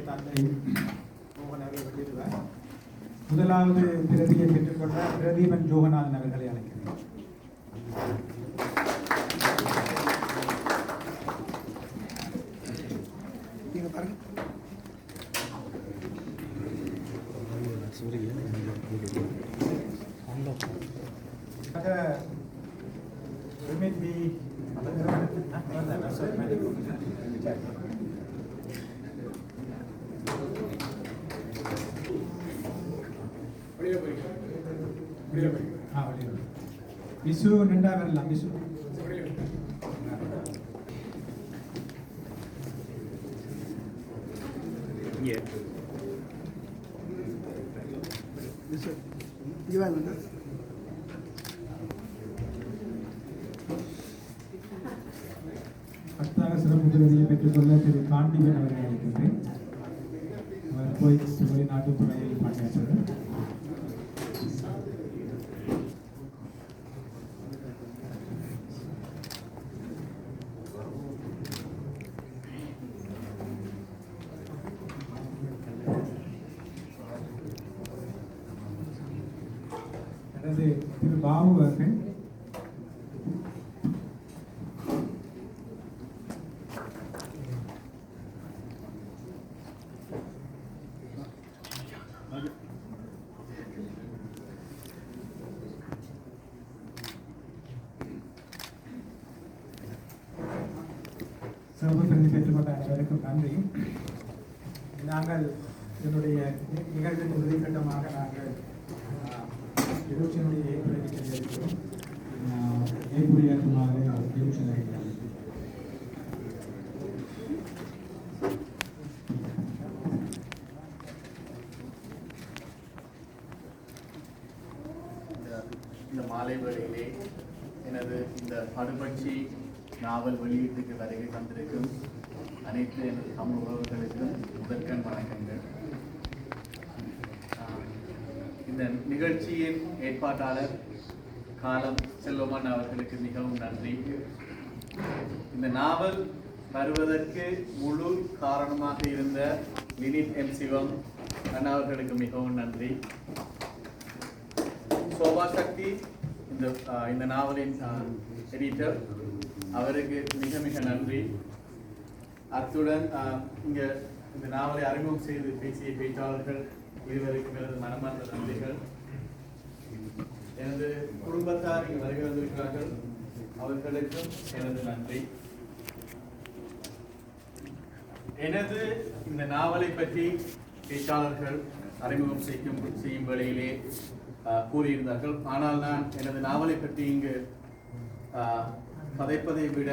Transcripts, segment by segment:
தந்தை மோகன் அவர்கள் வெளியிடுவார். முதலாவது பிரதியை பெற்றுக்கொண்ட பிரதீபன் ஜோகநாதன் அவர்களை அழைக்கிறேன். விசு நின்றா வரலாம். விசு அடுத்தாக சிறப்பு விருதியை பெற்றுக்கொள்ள திரு காண்டிகன் அவர்களை அழைக்கின்றேன். அவர் போய் நாட்டுத்துறையில் பணியாற்றுகிறார். திரு பாபு அவர்கள் சிறப்பு விருது பெற்றுக்கொண்ட அனைவருக்கும் நன்றி. நாங்கள் என்னுடைய நிகழ்வின் உதவிக்கட்டமாக நாங்கள் எலூஷனுடைய ஏற்புரையை சென்றிருக்கிறோம். ஏற்புரையாற்றுமாறு எலூஷன் அழைக்கிறார். இந்த மாலை வேளையிலே எனது இந்த படுபட்சி நாவல் வெளியீட்டுக்கு வருகை தந்திருக்கும் அனைத்து எனது தமிழ் உறவுகளுக்கும் முதற்கண் வணக்கங்கள். இந்த நிகழ்ச்சியின் ஏற்பாட்டாளர் காலம் செல்வமன் அவர்களுக்கு மிகவும் நன்றி. இந்த நாவல் வருவதற்கு முழு காரணமாக இருந்த லினித் எம் சிவம் அவர்களுக்கு மிகவும் நன்றி. சோபா சக்தி இந்த நாவலின் எடிட்டர், அவருக்கு மிக மிக நன்றி. அத்துடன் இங்கே இந்த நாவலை அறிமுகம் செய்து பேசிய பேச்சாளர்கள் இருவருக்கும் எனது மனமார்ந்த நன்றிகள். எனது குடும்பத்தார் இங்கு வருகை வந்திருக்கிறார்கள், அவர்களுக்கும் எனது நன்றி. எனது இந்த நாவலை பற்றி பேச்சாளர்கள் அறிமுகம் செய்யும் வேளையிலே கூறியிருந்தார்கள். ஆனால் நான் எனது நாவலை பற்றி இங்கு கதைப்பதை விட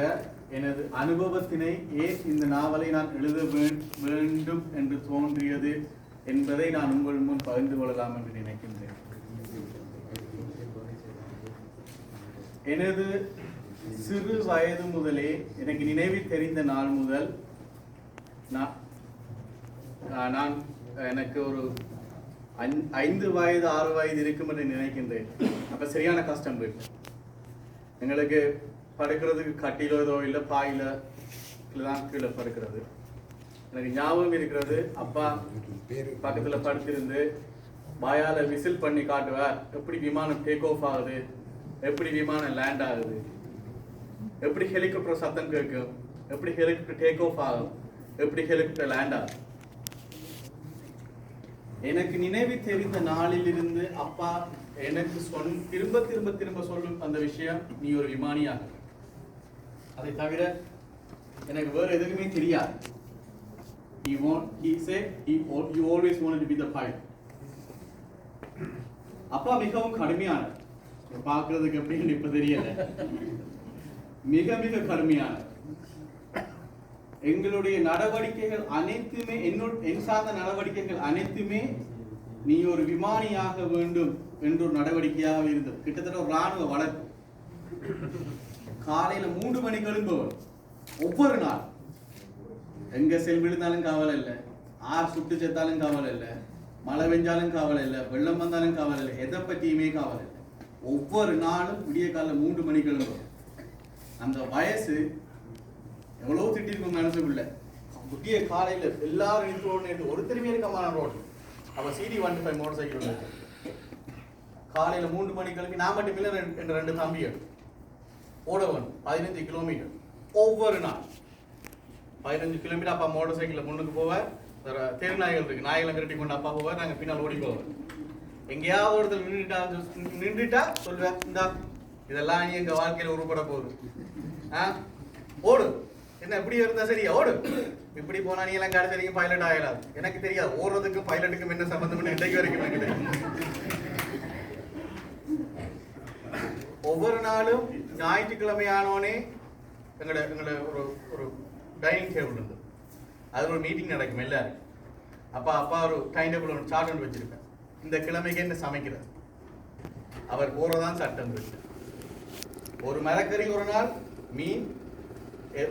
எனது அனுபவத்தினை ஏன் இந்த நாவலை நான் எழுத வேண்டும் என்று தோன்றியது என்பதை நான் உங்கள் முன் பகிர்ந்து கொள்ளலாம் என்று நினைக்கின்றேன். எனது சிறு வயது முதலே, எனக்கு நினைவில் தெரிந்த நாள் முதல் நான் எனக்கு ஒரு 5 வயது 6 வயது இருக்கும் என்று நினைக்கின்றேன். அப்ப சரியான கஷ்டம் போயிட்டு எங்களுக்கு படுக்கிறதுக்கு கட்டிலோ ஏதோ இல்லை, பாயில தான் கீழே படுக்கிறது. எனக்கு ஞாபகம் இருக்கிறது, அப்பா பக்கத்துல படுத்திருந்து வாயால விசில் பண்ணி காட்டுவார். எப்படி விமானம் டேக் ஆஃப் ஆகுது, எப்படி விமானம் லேண்ட் ஆகுது, எப்படி ஹெலிகாப்டர் சத்தம் கேட்கும், எப்படி ஹெலிகாப்டர் டேக் ஆஃப் ஆகும், எப்படி ஹெலிகாப்டர் லேண்ட் ஆகும். எனக்கு நினைவு தெரிந்த நாளில் இருந்து அப்பா எனக்கு திரும்ப திரும்ப திரும்ப சொல்லும் அந்த விஷயம், நீ ஒரு விமானியாக. அதை தவிர எனக்கு வேற எதுவுமே தெரியாது. He always wanted to be the pilot. அப்பா மிகவும் கடுமையான, பார்க்கறதுக்கு எப்படின்னு இப்ப தெரியல, மிக மிக கடுமையான. எங்களுடைய நடவடிக்கைகள் அனைத்துமே, என் சார்ந்த நடவடிக்கைகள் அனைத்துமே நீ ஒரு விமானியாக வேண்டும் என்ற ஒரு நடவடிக்கையாக இருந்தது. கிட்டத்தட்ட ஒரு ராணுவ வளர்ப்பு. காலையில 3 மணிக்கு எழும்பவர், ஒவ்வொரு நாள். எங்க செல் விழுந்தாலும் கவலை இல்லை, ஆறு சுட்டு செத்தாலும் கவலை இல்லை, மழை பெஞ்சாலும் கவலை இல்லை, வெள்ளம் வந்தாலும் கவலை இல்லை, எதை பற்றியுமே கவலை இல்லை. ஒவ்வொரு நாளும் விடிய காலைல 3 மணிக்கு எழும்பவர். அந்த வயசு எவ்வளவு திட்டிருக்கும் மனசுக்குள்ள. புதிய காலையில் எல்லாரும் இது ரோடு ஒருத்தருமே இருக்கமான ரோடு. அப்போ CD-125 மோட்டர் சைக்கிள் வந்து காலையில் 3 மணி கிளம்பி நான் மட்டும் இல்லை, என் 2 தம்பிகள் ஓடவன் 15 கிலோமீட்டர் ஒவ்வொரு நாள் 15 கிலோமீட்டர். அப்பா மோட்டர் சைக்கிளில் முன்னுக்கு போவார், தெரு நாய்கள் இருக்கு, நாய்களை விரட்டி கொண்டு அப்பா போவார், நாங்கள் பின்னால் ஓடி போவோம். எங்கேயாவது ஒருத்தர் நின்றுட்டா சொல்லுவேன், இந்தா இதெல்லாம் நீ எங்கள் வாழ்க்கையில் உருப்பட போகுது, ஓடு, என்ன இப்படி இருந்தா சரியா ஓடு, இப்படி போனா நீ எல்லாம் கடைசி வரைக்கும் பைலட் ஆகலாது. எனக்கு தெரியாது ஓடுறதுக்கும் பைலட்டுக்கும் என்ன சம்பந்தம்னு இன்றைக்கு வரைக்கும் எனக்கு தெரியும். ஒவ்வொரு நாளும் ஞாயிற்றுக்கிழமை ஆனோடனே எங்களோட ஒரு ஒரு டைனிங் டேபிள் இருந்து அதில் ஒரு மீட்டிங் நடக்கும் எல்லாரும். அப்பா ஒரு டைம் டேபிள் ஒன்று சார்ட் ஒன்று வச்சிருப்பேன், இந்த கிழமைக்கு என்ன சமைக்கிறது, அவர் போறதான் சட்டம் இருக்கு. ஒரு மரக்கறி ஒரு நாள், மீன்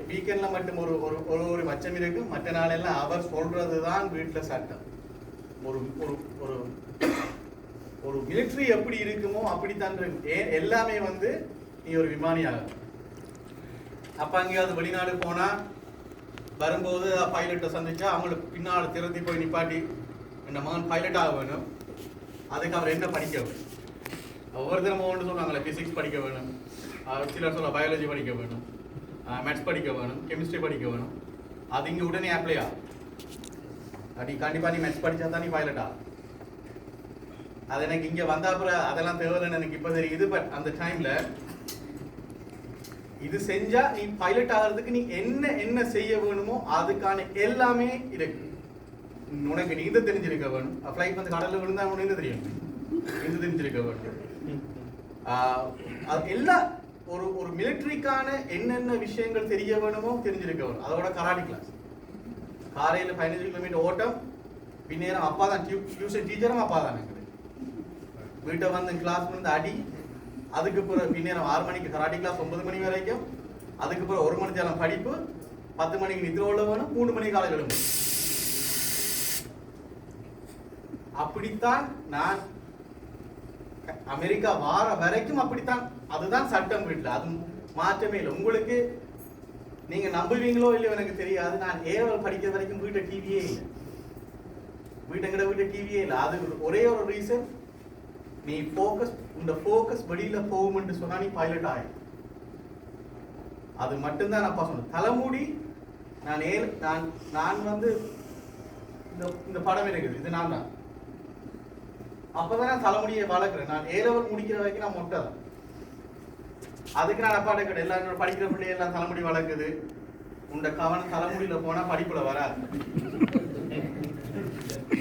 வீக்கெண்ட்ல மட்டும் ஒரு ஒரு ஒரு மச்சம் இருக்கு, மற்ற நாளெல்லாம் அவர் சொல்றதுதான் வீட்டுல சட்டம். ஒரு ஒரு ஒரு ஒரு மிலிட்ரி எப்படி இருக்குமோ அப்படித்தான் எல்லாமே வந்து நீ ஒரு விமானி ஆகும். அப்ப அங்கேயாவது வெளிநாடு போனா வரும்போது பைலட்டை சந்திச்சா அவங்களுக்கு பின்னால் திறத்தி போய் நிப்பாட்டி இந்த மகன் பைலட் ஆக வேணும், அதுக்கு அவர் என்ன படிக்க வேணும், ஒவ்வொருத்தரும் ஒன்று சொல்லுவாங்களே பிசிக்ஸ் படிக்க வேணும், சிலர் சொல்ல பயாலஜி படிக்க வேணும், மேத்ஸ் படிக்க வேணும், கெமிஸ்ட்ரி படிக்க வேணும். அது இங்கே உடனே அப்ளை ஆகும். அப்படி கண்டிப்பாக நீ மேத்ஸ் படித்தா தான் நீ பைலட் ஆகும். அது எனக்கு இங்கே வந்தா அப்புறம் அதெல்லாம் தேவையில்லைன்னு எனக்கு இப்போ தெரியுது. பட் அந்த டைமில் இது செஞ்சா நீ பைலட் ஆகிறதுக்கு நீ என்ன செய்ய வேணுமோ அதுக்கான எல்லாமே இருக்கு. உனக்கு நீந்த தெரிஞ்சிருக்க வேணும், ஃப்ளைட் வந்து கடலில் விழுந்தா உனக்கு நீந்த தெரியும், நீந்த தெரிஞ்சிருக்க வேணும். அது எல்லா ஒரு மிலிட்ரிக்கான என்னென்ன விஷயங்கள் தெரிய வேணுமோ தெரிஞ்சிருக்க வேணும். அதோட கராட்டி கிளாஸ் காலையில் 15 கிலோமீட்டர் ஓட்டம், பின்னேரம் அப்பா தான் டியூஷன் டீச்சரும் அப்பா தான் எனக்கு. வீட்டை வந்து கிளாஸ் வந்து அடி, அதுக்கு பிறகு பின்னேரம் 6 மணிக்கு கராட்டி கிளாஸ் 9 மணி வரைக்கும், அதுக்கு பிறகு 1 மணி நேரம் படிப்பு, 10 மணிக்கு நித்திர உள்ள வேணும், 3 மணிக்கு காலை எழும்பு. அப்படித்தான் நான் அமெரிக்கா வார வரைக்கும் அப்படித்தான். அதுதான் சட்டம் வீட்டில், அது மாற்றமே இல்லை. உங்களுக்கு நீங்க நம்புவீங்களோ இல்லையோ எனக்கு தெரியாது, நான் ஏவல் படிக்கிற வரைக்கும் வீட்டை டிவியே இல்லை, வீட்டை டிவியே இல்லை. அது ஒரே ஒரு ரீசன், நீ ஃபோக்கஸ் வெளியில போகும்னு சொன்னா நீ பைலட் ஆகும். அது மட்டும்தான் நான் சொன்னேன். தலைமுடி நான் வந்து இந்த படம் இருக்குது, இது நான் தான். அப்பதான் நான் தலைமுடியை வளர்க்குறேன். நான் ஏலவர் முடிக்கிற வரைக்கும் நான் மொட்டை தான். அதுக்கு நான் அப்பாட்ட கேட்டேன், எல்லாரும் படிக்கிற பிள்ளைங்க எல்லாம் தலைமுடி வளர்க்குது, உண்ட கவனம் தலைமுடியில போனா படிப்புல வராது.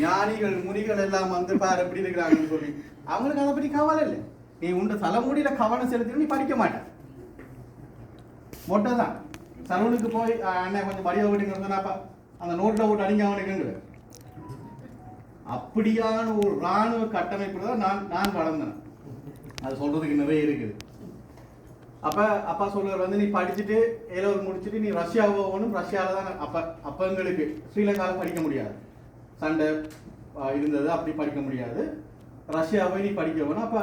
ஞானிகள் முனிகள் எல்லாம் வந்து பாரு எப்படி இருக்கிறாங்கன்னு சொல்லி அவங்களுக்கு அதை பற்றி கவலை இல்லை. நீ உண்ட தலைமுடியில கவனம் செலுத்தி நீ படிக்க மாட்டேன், மொட்டை தான். சலூனுக்கு போய் அண்ணன் கொஞ்சம் படிய ஓட்டிங்க அந்த நோட்டில் ஓட்டு அடிங்க அவனுக்குங்க. அப்படியான ஒரு இராணுவ கட்டமைப்பு தான் நான் வளர்ந்தேன். அது சொல்றதுக்கு நிறைய இருக்குது. அப்பா சொல்றாரு வந்து நீ படிச்சுட்டு ஏலவர் முடிச்சுட்டு நீ ரஷ்யா போகணும். ரஷ்யால தான் அப்ப எங்களுக்கு ஸ்ரீலங்காவில் படிக்க முடியாது, சண்டை இருந்தது, அப்படி படிக்க முடியாது. ரஷ்யா போய் நீ படிக்க வேணும். அப்ப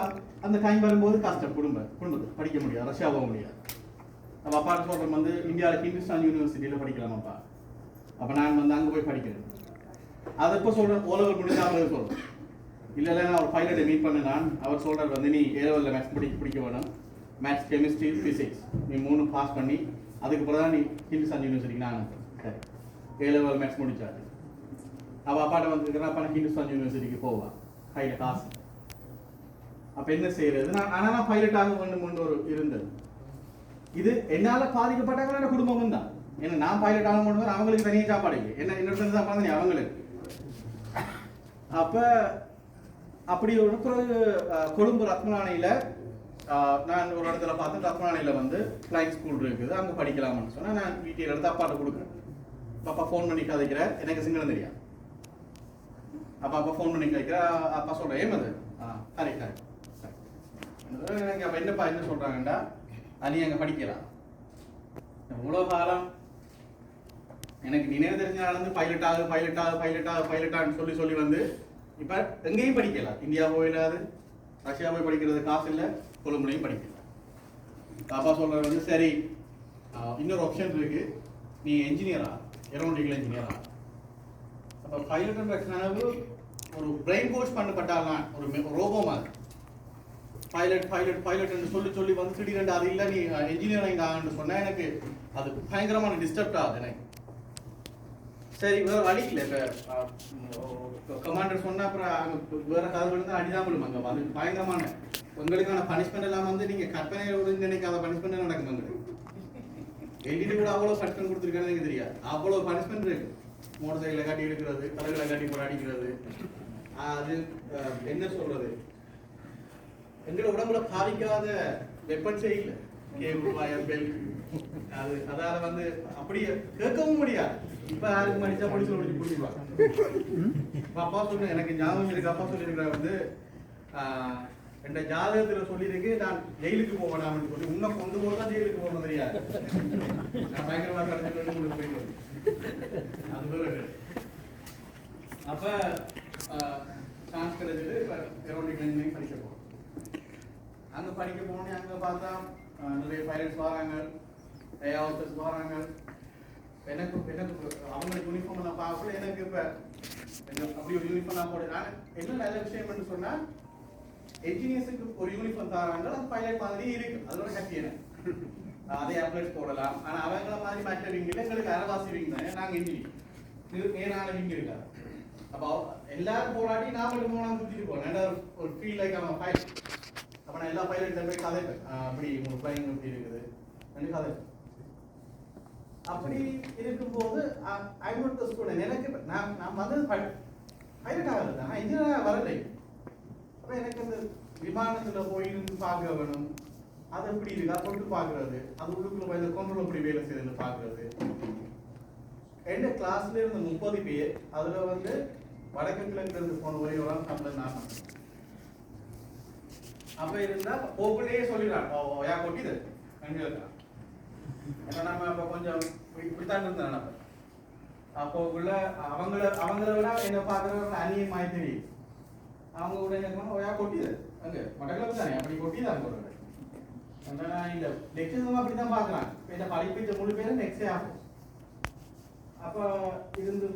அந்த டைம் வரும்போது கஷ்டம், குடும்பத்தை படிக்க முடியாது, ரஷ்யா போக முடியாது. அப்போ அப்பாட்ட சொல்கிறேன் வந்து இந்தியாவில் ஹிந்துஸ்தான் யூனிவர்சிட்டியில் படிக்கலாமாப்பா. அப்போ நான் வந்து அங்கே போய் படிக்கிறேன். அதை இப்போ சொல்கிறேன், ஓலவர் முடிஞ்ச அவங்களுக்கு சொல்கிறேன், இல்லை நான் ஒரு பைலட்டை மீட் பண்ண நான். அவர் சொல்கிறார் வந்து நீ ஏலவரில் மேத்ஸ் படிக்க வேணும், மேத்ஸ் கெமிஸ்ட்ரி ஃபிசிக்ஸ் நீ 3 பாஸ் பண்ணி அதுக்கு பிறகு தான் நீ ஹிந்துஸ்தான் யூனிவர்சிட்டிக்கு நான் சரி ஏலவர் மேத்ஸ் முடிச்சாரு. அவள் அப்பாட்ட வந்துருக்கிறேன், அப்பா நான் ஹிந்துஸ்தான் யூனிவர்சிட்டிக்கு போவான், கையில் காசு. அப்போ என்ன செய்யறது, நான் பைலட் ஆக வேண்டும் ஒரு இருந்தது. இது என்னால் பாதிக்கப்பட்டாங்க குடும்பமும் தான். ஏன்னா நான் பைலட் ஆக முடியும், அவங்களுக்கு தனியாக சாப்பாடு இல்லை, என்னோட சாப்பாடு தானே அவங்களுக்கு. அப்போ அப்படி ஒரு பிறகு கொழும்பு ரத்மலானையில் நான் ஒரு இடத்துல பார்த்தேன், ரத்மலானையில் வந்து ஃப்ளைங் ஸ்கூல் இருக்குது, அங்கே படிக்கலாம்னு சொன்னால் நான் வீட்டில் எடுத்து அப்பாட்ட கொடுக்குறேன். அப்பா ஃபோன் பண்ணி கதைக்கிறேன், எனக்கு சிங்களம் தெரியாது. அப்பா ஃபோன் பண்ணி கதைக்கிற, அப்பா சொல்கிறேன் ஏன் அது கரெக்ட் எனக்கு. அப்போ என்னப்பா என்ன சொல்கிறாங்கண்டா, நீ அங்கே படிக்கலாம். எவ்வளோ காலம் எனக்கு நினைவு தெரிஞ்சாலும் பைலட்டான்னு சொல்லி வந்து இப்போ எங்கேயும் படிக்கலாம். இந்தியா போயிடாது, ரஷ்யா போய் படிக்கிறது காசு இல்லை, கொழும்புலையும் படிக்கலாம். அப்பா சொல்கிறது வந்து சரி இன்னொரு ஆப்ஷன் இருக்கு, நீ என்ஜினியரா ஏரோநாட்டிக்கல் இன்ஜினியரா. அப்போ பைலட்ன்ற கனவு ஒரு பிரெயின் வாஷ் பண்ணப்பட்டாலாம், ஒரு ரோபோ மாதிரி. பைலட் பைலட் பைலட்னு சொல்லி சொல்லி வந்து திடீரெண்டு அது இல்லை நீ இன்ஜினியரிங் ஆகணும்னு சொன்னால் எனக்கு அது பயங்கரமான டிஸ்டர்ப் ஆகுது எனக்கு. சரி வேற வழி இல்லை. இப்போ கமாண்டர் சொன்னால் அப்புறம் வேற கதை விழுந்து அடிதான் விழுமாங்க. அது பயங்கரமான உங்களுக்கான பனிஷ்மெண்ட் எல்லாம் வந்து நீங்கள் கற்பனையோடு நினைக்காத பனிஷ்மெண்ட் நடக்கும். உங்களுக்கு எல்இடி கூட அவ்வளோ பனிஷ்மெண்ட் கொடுத்துருக்கான்னு எனக்கு தெரியாது. அவ்வளோ பனிஷ்மெண்ட் இருக்கு. மோட்டர் சைக்கிளை கட்டி எடுக்கிறது, தலைகளை கட்டி போட அடிக்கிறது. அது என்ன சொல்றது, எங்களோட உடம்புல பாதிக்காத வெப்பன்ஸே இல்லை. கேபிள் வயர் பெல்ட் அது அதால வந்து அப்படியே கேட்கவும் முடியாது. இப்ப யாருக்கு மடிச்சா போலீஸ் முடிச்சு பிடிச்சிருவாங்க. அப்பா சொல்றேன், எனக்கு ஞாபகம் இருக்கு. அப்பா சொல்லியிருக்கிற வந்து என் ஜாதகத்துல சொல்லியிருக்கு நான் ஜெயிலுக்கு போக வேணாம்னு சொல்லி. உன்னை கொண்டு போதான் ஜெயிலுக்கு போகணும் தெரியாது. நான் பயங்கரமாக கிடைச்சிட்டு உங்களுக்கு போயிட்டு அது வேறு. அப்ப சான்ஸ் கிடைச்சிட்டு இப்போ ஏரோநாட்டிக்கல் இன்ஜினியரிங் படிக்க போகிறோம். அங்கே படிக்க போனோன்னே அங்கே பார்த்தா நிறைய பைலட்ஸ் வராங்க, ஏர் ஆஃபீஸர்ஸ் வராங்க. எனக்கு அவங்களுக்கு யூனிஃபார்ம் நான் பார்க்கல. எனக்கு இப்போ அப்படி ஒரு யூனிஃபார்ம் நான் போடுறேன். என்ன நல்ல விஷயம்னு சொன்னால் என்ஜினியர்ஸுக்கு ஒரு யூனிஃபார்ம் தராங்க, அது பைலட் மாதிரி இருக்கு. அதோட ஹாப்பி எனக்கு அதே அப்ளேட் போடலாம். ஆனால் அவங்கள மாதிரி மற்ற விங்கில் எங்களுக்கு அரைவாசி விங் தானே, நாங்கள் இன்ஜினியர் நேரான விங் இருக்காது. அப்போ எல்லாரும் போராடி நான் மட்டும் போனால் சுற்றிட்டு போகிறேன். ஒரு ஃபீல் லைக் அவன் பைலட். அப்போ நான் எல்லா பைலட் போய் கதைப்பேன், அப்படி உங்கள் ஃப்ளைங் எப்படி இருக்குது ரெண்டு கதைப்பேன். அப்படி இருக்கும்போது ஐ நோட் த ஸ்டூடெண்ட். எனக்கு நான் வந்தது பைலட் ஆகிறது, ஆனால் இன்ஜினியராக வரலை. அப்போ எனக்கு அந்த விமானத்தில் போய் இருந்து பார்க்க வேணும். அது எப்படி இருக்கா கொண்டு பார்க்கறது, அது உள்ளுக்குள்ள போய் கண்ட்ரோல் எப்படி வேலை செய்யுதுன்னு பார்க்கறது. எந்த கிளாஸ்ல இருந்த 30 பேர், அதுல வந்து வடக்கு கிழக்குல இருந்து போன ஒரே ஒரு ஆள் தமிழ் நான். அப்ப இருந்தா போக்குள்ளேயே சொல்லிடுறான், யா கொட்டிது அங்கே. ஏன்னா நம்ம இப்போ கொஞ்சம் இப்படித்தான் இருந்தேன். நம்ம அப்போக்குள்ள அவங்கள விட என்ன பார்க்குறவங்க அந்நியமாய் தெரியும். அவங்க கூட என்ன யா கொட்டிது அங்கே வடகிழக்கு தானே, அப்படி கொட்டிதான் போடுறது. இல்ல லெக்சர்ஸ் அப்படிதான் பார்க்குறாங்க. இந்த படிப்பு முழு பேரும் நெக்ஸ்டே ஆகும். அப்போ இருந்து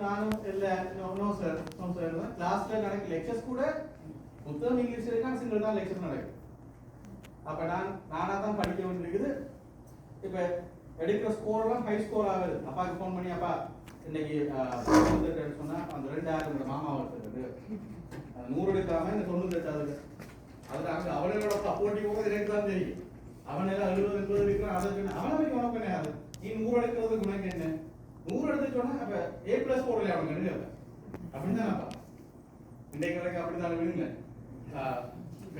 நானும் இல்லை நோ சார் கிளாஸ்ல நடக்க லெக்சர்ஸ் கூட புத்தகம் இங்கிலீஷ் இருக்கா, சிங்கிள் தான் லெக்சர் நடக்கும். அப்போ நானாக தான் படிக்க வேண்டியிருக்குது. இப்போ எடுக்கிற ஸ்கோர்லாம் ஹை ஸ்கோர் ஆகுது. அப்பாவுக்கு ஃபோன் பண்ணி அப்பா இன்னைக்கு சொன்னா அந்த 2000 மாமா ஒருத்தருக்கு 100 எடுக்காம இந்த 98 ஆகுது. அது அங்கே அவனோட சப்போர்ட்டிவ் போது எனக்கு தான் தெரியும். அவன் எல்லாம் 70 80 இருக்கிறான். அதை சொன்ன அவனை போய் உனக்கு என்ன ஆகுது, நீ 100 எடுக்கிறதுக்கு உனக்கு என்ன 100 எடுத்துட்டோன்னா அப்போ A+ போடல அவனுக்கு எடுக்கல அப்படின்னு தான் நான் இன்றைக்கு வரைக்கும் அப்படித்தான் விடுங்க.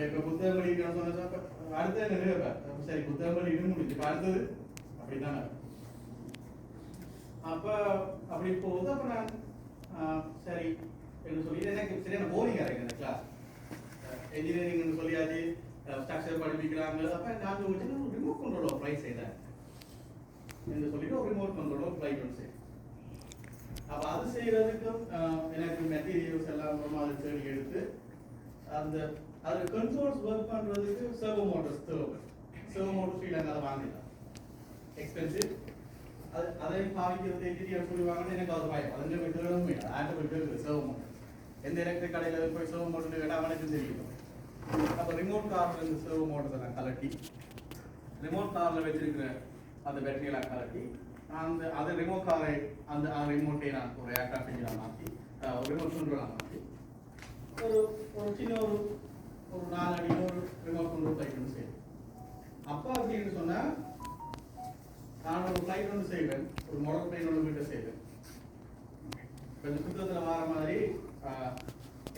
இப்போ புத்தகம் படிக்கணும்னு சொன்னா அடுத்த என்ன நிறுவப்பேன், சரி புத்தகம் படிக்கணும் முடிஞ்சு இப்போ அடுத்தது அப்படித்தானே. அப்போ அப்படி போகுது. அப்போ நான் சரி என்று சொல்லி எனக்கு சரியான போரிங் இருக்கு இந்த கிளாஸ். என்ஜினியரிங்னு சொல்லியாச்சு, ஸ்ட்ரக்சர் படிப்பிக்கிறாங்க. அப்போ நான் ஒரு ரிமோட் கண்ட்ரோல் அப்ளை செய்தேன் என்று சொல்லிட்டு ஒரு ரிமோட் கண்ட்ரோல் அப்ளை பண்ணி செய்தேன். அப்போ அது செய்யறதுக்கும் எனக்கு மெட்டீரியல்ஸ் எல்லாம் அதை தேடி எடுத்து அந்த அது கண்ட்ரோல்ஸ் ஒர்க் பண்ணுறதுக்கு சர்வோ மோட்டர்ஸ் தேவை. சர்வோ மோட்டர் ஸ்ரீலங்கா அதை வாங்கிடலாம், எக்ஸ்பென்சிவ். அதை பாவிக்கிறது என்ஜினியர் சொல்லுவாங்கன்னு எனக்கு அது பயம். அதுங்க போய் தேடவும் இல்லை. ஆட்ட போய் தேடுது சர்வோ மோட்டர். எந்த எலக்ட்ரிக் கடையில் போய் சர்வோ மோட்டர் கேட்டால் அவனுக்கு தெரியும். அப்போ ரிமோட் காரில் இருந்து சர்வோ மோட்டரை நான் கலட்டி, ரிமோட் காரில் வச்சிருக்கிற அந்த பேட்டரியெல்லாம் கலட்டி அந்த ரிமோட் காரை அந்த ரிமோட்டை நான் ஒரு ஏர்க்ராஃப்ட் இன்ஜினாக மாற்றி ஒரு ரிமோட் கண்ட்ரோலாக மாற்றி ஒரு சின்ன ஒரு 4 அடி ஒரு ரிமோட் கண்ட்ரோல் ஃப்ளைட் ஒன்று செய்வேன். அப்போ அப்படின்னு சொன்னால் நான் ஒரு ஃப்ளைட் ஒன்று செய்வேன், ஒரு மாடல் பிளேன் ஒன்று வீட்டை செய்வேன். கொஞ்சம் சுத்தத்தில் வர மாதிரி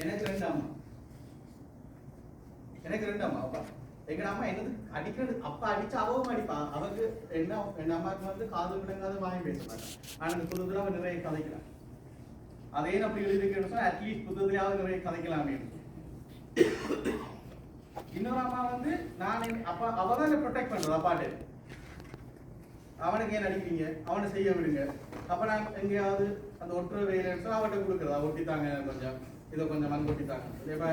எனக்கு 2 அம்மா. அப்பா எங்க அம்மா என்னது அடிக்கிறது, அப்பா அடிச்சு அவவும் அடிப்பா. அவருக்கு என் அம்மாவுக்கு வந்து காது விளங்காத வாங்கி பேசுவாங்க. ஆனால் இந்த புத்தகத்தில் அவன் நிறைய கதைக்கிறான். அதே அப்படி எழுதிருக்கேன்னு சொன்னா அட்லீஸ்ட் புத்தகத்திலேயாவது நிறைய கதைக்கலாமே. இன்னொரு அம்மா வந்து நான் அப்பா அவதான் என்ன ப்ரொடெக்ட் பண்றது. அப்பாட்டு அவனுக்கு ஏன் அடிக்கிறீங்க, அவனை செய்ய விடுங்க. அப்ப நான் எங்கேயாவது அந்த ஒற்றை வெயில அவட்ட கொடுக்குறது, ஒட்டித்தாங்க கொஞ்சம் இதை கொஞ்சம் மண் கொட்டித்தாங்க. இப்ப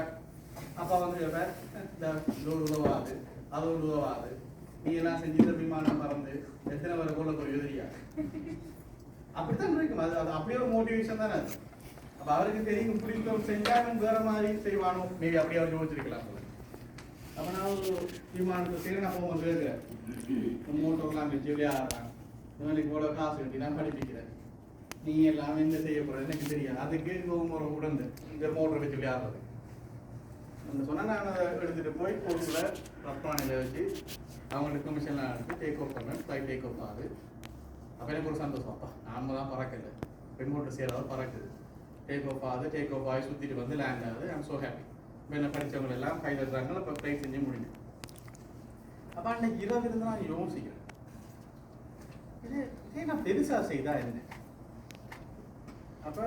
அப்பா வந்து இந்த உதவாது அது உதவாது, நீ எல்லாம் செஞ்சு விமானம் பறந்து எத்தனை வரை போல போய் எழுதியா. அப்படித்தான் இருக்கும். அது அது அப்படியே ஒரு மோட்டிவேஷன் தானே அது. அப்போ அவருக்கு தெரியும் இப்படி செஞ்சாலும் வேற மாதிரி செய்வானோ, மேபி அப்படியே அவர் யோசிச்சிருக்கலாம். அப்போ நான் ஒரு விமானத்தை சரி நான் போக கேட்குறேன், மோட்டோர்லாம் வச்சு விளையாடுறான், இவனுக்கு இவ்வளோ காசு கட்டி நான் படிப்பிக்கிறேன், நீ எல்லாம் என்ன செய்ய போற எனக்கு தெரியாது, அதுக்கு ஒரு உடந்து இந்த மோட்டரை வச்சு விளையாடுறது சொன்னால் நான் அதை எடுத்துகிட்டு போய் கோர்ஸில் ரத்வானியில் வச்சு அவங்களுக்கு கமிஷன்லாம் எடுத்து டேக் ஆஃப் பண்ணேன். ஃப்ளைட் டேக் ஆஃப் ஆகுது. அப்போ எனக்கு ஒரு சந்தோஷம், அப்பா நாம தான் பறக்கலை, பெண்மோட்டர் சேராவது பறக்குது. டேக் ஆஃப் ஆகுது, டேக் ஆஃப் ஆகி சுற்றிட்டு வந்து லேண்ட் ஆகுது. I'm so happy. இப்போ என்ன படித்தவங்க எல்லாம் ஃபைல் எடுறாங்க, இப்போ ஃப்ளைட் செஞ்சு முடியும். அப்போ அன்னைக்கு இரவு இருந்து நான் யோசிக்கிறேன், இதே நான் பெருசாக செய்தா என்ன? அப்போ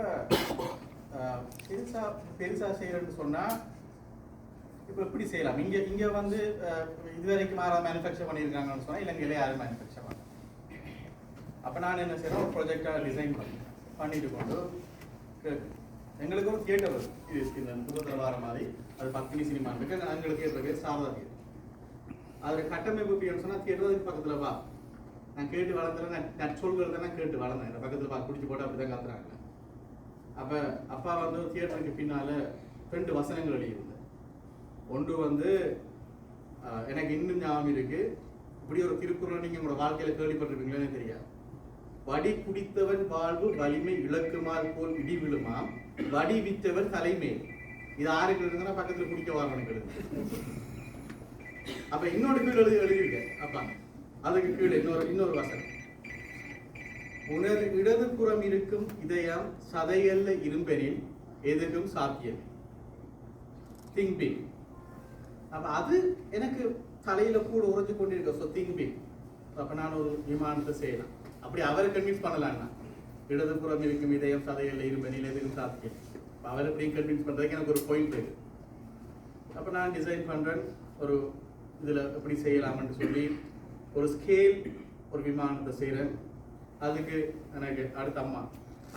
பெருசாக செய்கிறேன்னு சொன்னால் இப்போ எப்படி செய்யலாம்? இங்கே வந்து இதுவரைக்கும் யாராவது மேனுஃபேக்சர் பண்ணியிருக்காங்கன்னு சொன்னால் இலங்கையிலே யாரும் மேனுஃபேக்சர் பண்ண. அப்போ நான் என்ன செய்கிறேன், ஒரு ப்ராஜெக்டாக டிசைன் பண்ணிட்டு கொண்டு எங்களுக்கு ஒரு தியேட்டர் வருது, இது இந்த புத்தகத்தில் வர மாதிரி, அது பக்தினி சினிமா இருக்கு. எங்களுக்கு ஏற்ற பேர் சாரதா தியேட்டர். அதில் கட்டமைப்பு எப்படின்னு சொன்னால் தியேட்டர் அதுக்கு பக்கத்தில் வா. நான் கேட்டு வளர்ந்துறேன், நான் சொல்கிறத நான் கேட்டு வளர்ந்தேன். இந்த பக்கத்தில் பா பிடிச்சி போட்டு அப்படி தான் கத்துறாங்க. அப்போ அப்பா வந்து தியேட்டருக்கு பின்னால் 2 வசனங்கள் எழுதியிருந்தேன். ஒன்று வந்து எனக்கு இன்னும் ஞாபகம் இருக்கு, இப்படி ஒரு திருக்குறள் நீங்கள் உங்களோட வாழ்க்கையில் கேள்விப்பட்டிருப்பீங்களே தெரியாது. வடி குடித்தவன் வாழ்வு வலிமை இழக்குமாறு போல் இடி விழுமாம், வடி வித்தவன் தலைமை. இது யாருக்கு எழுதுனா பக்கத்தில் குடிக்க வரவனுக்கு எழுது. அப்ப இன்னொரு கீழ் எழுதியிருக்கேன். அப்பா அதுக்கு கீழே இன்னொரு வசனம், உனது இடதுபுறம் இருக்கும் இதயம் சதையல்ல இரும்பெனில் எதுக்கும் சாத்தியம். Think big. அப்ப அது எனக்கு தலையில கூட உறைஞ்சு கொண்டிருக்க. So think big. அப்ப நான் ஒரு விமானத்தை செய்யலாம். அப்படி அவரை கன்வின்ஸ் பண்ணலாம்னா, இடதுபுறம் இருக்கும் இதயம் சதையல்ல இரும்பெனில் எதுக்கும் சாத்தியம். அவரை எப்படி கன்வின்ஸ் பண்றதுக்கு எனக்கு ஒரு பாயிண்ட் இருக்கு. அப்ப நான் டிசைன் பண்றேன், ஒரு இதுல எப்படி செய்யலாம்னு சொல்லி ஒரு ஸ்கேல் ஒரு விமானத்தை செய்கிறேன். அதுக்கு எனக்கு அடுத்த அம்மா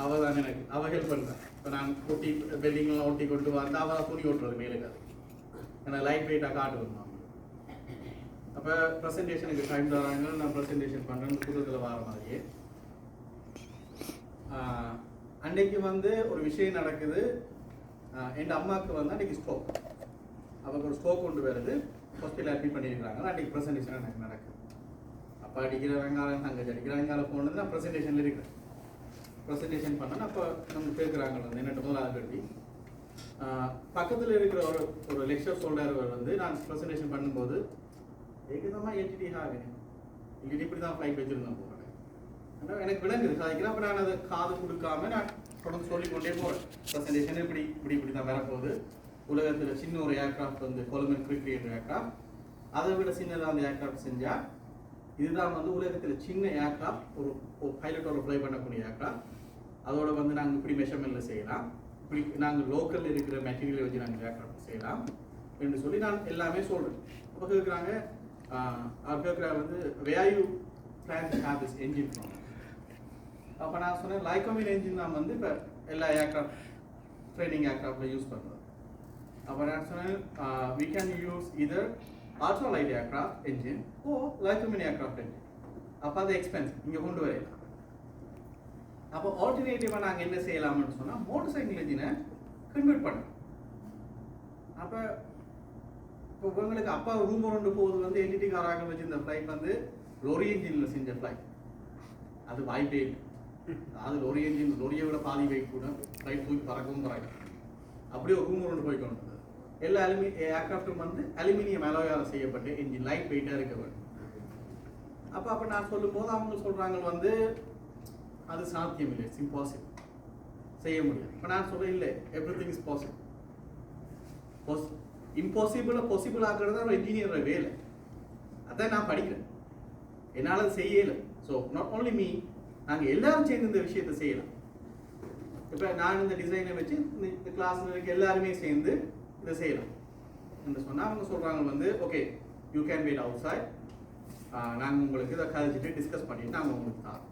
அவள் தான் எனக்கு ஹெல்ப் பண்ணுறேன். இப்போ நான் ஒட்டி பெல்டிங்லாம் ஒட்டி கொண்டு வந்து அவள் துணி ஓட்டுறது மேலுக்கு, அது எனக்கு லைட் வெயிட்டாக காட்டுவேன். அப்போ ப்ரெசன்டேஷனுக்கு டைம் தராங்க, நான் ப்ரெசன்டேஷன் பண்ணுறேன் புத்தகத்தில் வர மாதிரியே. அன்னைக்கு வந்து ஒரு விஷயம் நடக்குது. என் அம்மாவுக்கு வந்து அன்றைக்கி ஸ்ட்ரோக், அவங்க ஒரு ஸ்ட்ரோக் கொண்டு வருது, ஹாஸ்பிட்டல் அட்மிட் பண்ணியிருக்காங்க. அன்றைக்கி ப்ரெசன்டேஷன் எனக்கு நடக்குது. அப்போ அடிக்கிற வெங்காயம் தங்கச்சி அடிக்கிற வெங்காயம் போனது நான் ப்ரெசன்டேஷனில் இருக்கிறேன். ப்ரெசன்டேஷன் பண்ணேன். அப்போ நம்ம கேட்குறாங்க வந்து என்னட்டு முதலாவது கட்டி பக்கத்தில் இருக்கிற ஒரு லெக்சர் சொல்கிறவர் வந்து நான் ப்ரெசன்டேஷன் பண்ணும்போது ஏகதமாக ஏடிடி ஆகுது, இங்கிட்ட இப்படி தான் ஃப்ளைட் வச்சுருந்தேன் போகிறேன். ஆனால் எனக்கு விளங்குது சாதிக்கிறேன். அப்போ நான் அதை காது கொடுக்காம நான் தொடர்ந்து சொல்லிக்கொண்டே போகிறேன். ப்ரெசன்டேஷன் இப்படி தான் வரப்போகுது. உலகத்தில் சின்ன ஒரு ஏர்க்ராஃப்ட் வந்து கொலமன் கிரிக்கெட் ஏர்க்ராஃப்ட், அதை விட சின்னதாக அந்த ஏர்க்ராஃப்ட் செஞ்சால் இதுதான் வந்து உலகத்தில் சின்ன ஏர்க்ராஃப்ட், ஒரு பைலட்டோட ஃப்ளை பண்ணக்கூடிய ஏர்க்ராஃப்ட். அதோட வந்து நாங்கள் இப்படி மெஷர்மெண்ட்டில் செய்யலாம், இப்படி நாங்கள் லோக்கலில் இருக்கிற மெட்டீரியலை வச்சு நாங்கள் ஏர்க்ராஃப்ட் செய்யலாம் என்று சொல்லி நான் எல்லாமே சொல்கிறேன். அப்போ கேட்குறாங்க, அவர் கேட்குறாரு வந்து where you plan to have this engine from? அப்போ நான் சொன்னேன் லைக்கோமின் என்ஜின் தான் வந்து இப்போ எல்லா ஏர்க்ராஃப்ட் ட்ரைனிங் ஏர்க்ராஃப்டில் யூஸ் பண்ணுறோம். அப்போ நான் சொன்னேன் we can use either ultralight aircraft engine or Lycoming aircraft engine. அப்போ அது எக்ஸ்பென்ஸ் இங்கே கொண்டு வரலாம். அப்போ ஆல்டர்னேட்டிவாக நாங்கள் என்ன செய்யலாம்னு சொன்னால் மோட்டர் சைக்கிள் இன்ஜினை கன்வெர்ட் பண்ணோம். அப்போ இப்போ உங்களுக்கு அப்பா ரூம் கொண்டு போகுது வந்து எல்இடி காராக வச்சு இந்த ஃப்ளைட் வந்து லொரி என்ஜினில் செஞ்ச ஃப்ளைட், அது வாய்ப்பே இல்லை. அது லொரி என்ஜின், லொரியை விட பாதி வெயிட் கூட ஃப்ளைட் தூக்கி பறக்கவும் பறக்க. அப்படியே ஒரு ரூம் கொண்டு போய் கொண்டு எல்லா ஏர்க்ராஃப்டும் வந்து அலுமினியம் அலோயால் செய்யப்பட்டு என்ஜின் லைட் வெயிட்டாக இருக்க வேண்டும். அப்போ நான் சொல்லும்போது அவங்க சொல்கிறாங்க வந்து அது சாத்தியம் இல்லை, இட்ஸ் இம்பாசிபிள், செய்ய முடியும். இப்போ நான் சொல்ல இல்லை, எவ்ரி திங் இஸ் பாசிபிள். இம்பாசிபிளை பாசிபிள் ஆக்குறது தான் ஒரு இன்ஜினியரோட வேலை. அதான் நான் படிக்கிறேன், என்னால் அது செய்யலை. ஸோ நாட் ஓன்லி மீ, நாங்கள் எல்லாரும் சேர்ந்து இந்த விஷயத்தை செய்யலாம். இப்போ நான் இந்த டிசைனை வச்சு இந்த கிளாஸில் இருக்க எல்லாருமே சேர்ந்து இதை செய்யலாம் என்று சொன்னால் அவங்க சொல்கிறாங்க வந்து okay you can wait outside, நாங்கள் உங்களுக்கு இதை கழிச்சிட்டு டிஸ்கஸ் பண்ணிட்டு நாங்கள் உங்களுக்கு தான்.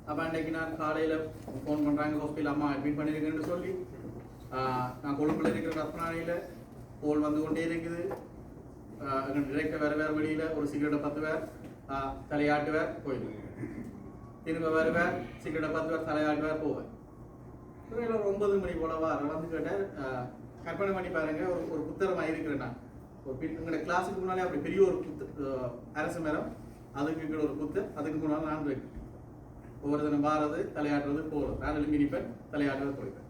அப்போ அன்றைக்கு நான் காலையில் ஃபோன் பண்ணுறாங்க, ஹாஸ்பிட்டல் அம்மா அட்மிட் பண்ணியிருக்கேன்னு சொல்லி. நான் கொழும்பில் இருக்கிற ரத்னானியில் போல் வந்து கொண்டே இருக்குது. டிரெக்டாக வேறு வழியில் ஒரு சிகரெட்டை 10 பேர் தலையாட்டுவார் போயிடும். திரும்ப வருவேன், சீக்கிரம் 10 பேர் தலையாடுவார் போவேன். ஒரு 9 மணி போல வந்து கேட்டார், கற்பனை பண்ணி பாருங்க, ஒரு புத்தகமாக இருக்கிறேன் நான். எங்களோட கிளாஸுக்கு முன்னாலே அப்படி பெரிய ஒரு அரசு மரம், அதுக்கு கீழே ஒரு புத்து, அதுக்கு முன்னால் நான் வைப்பேன். ஒவ்வொரு தினம் வாரது, தலையாடுறது, போகிறது. நான் எழுப்பி நிற்பேன், தலையாடுறது போய்ப்பேன்.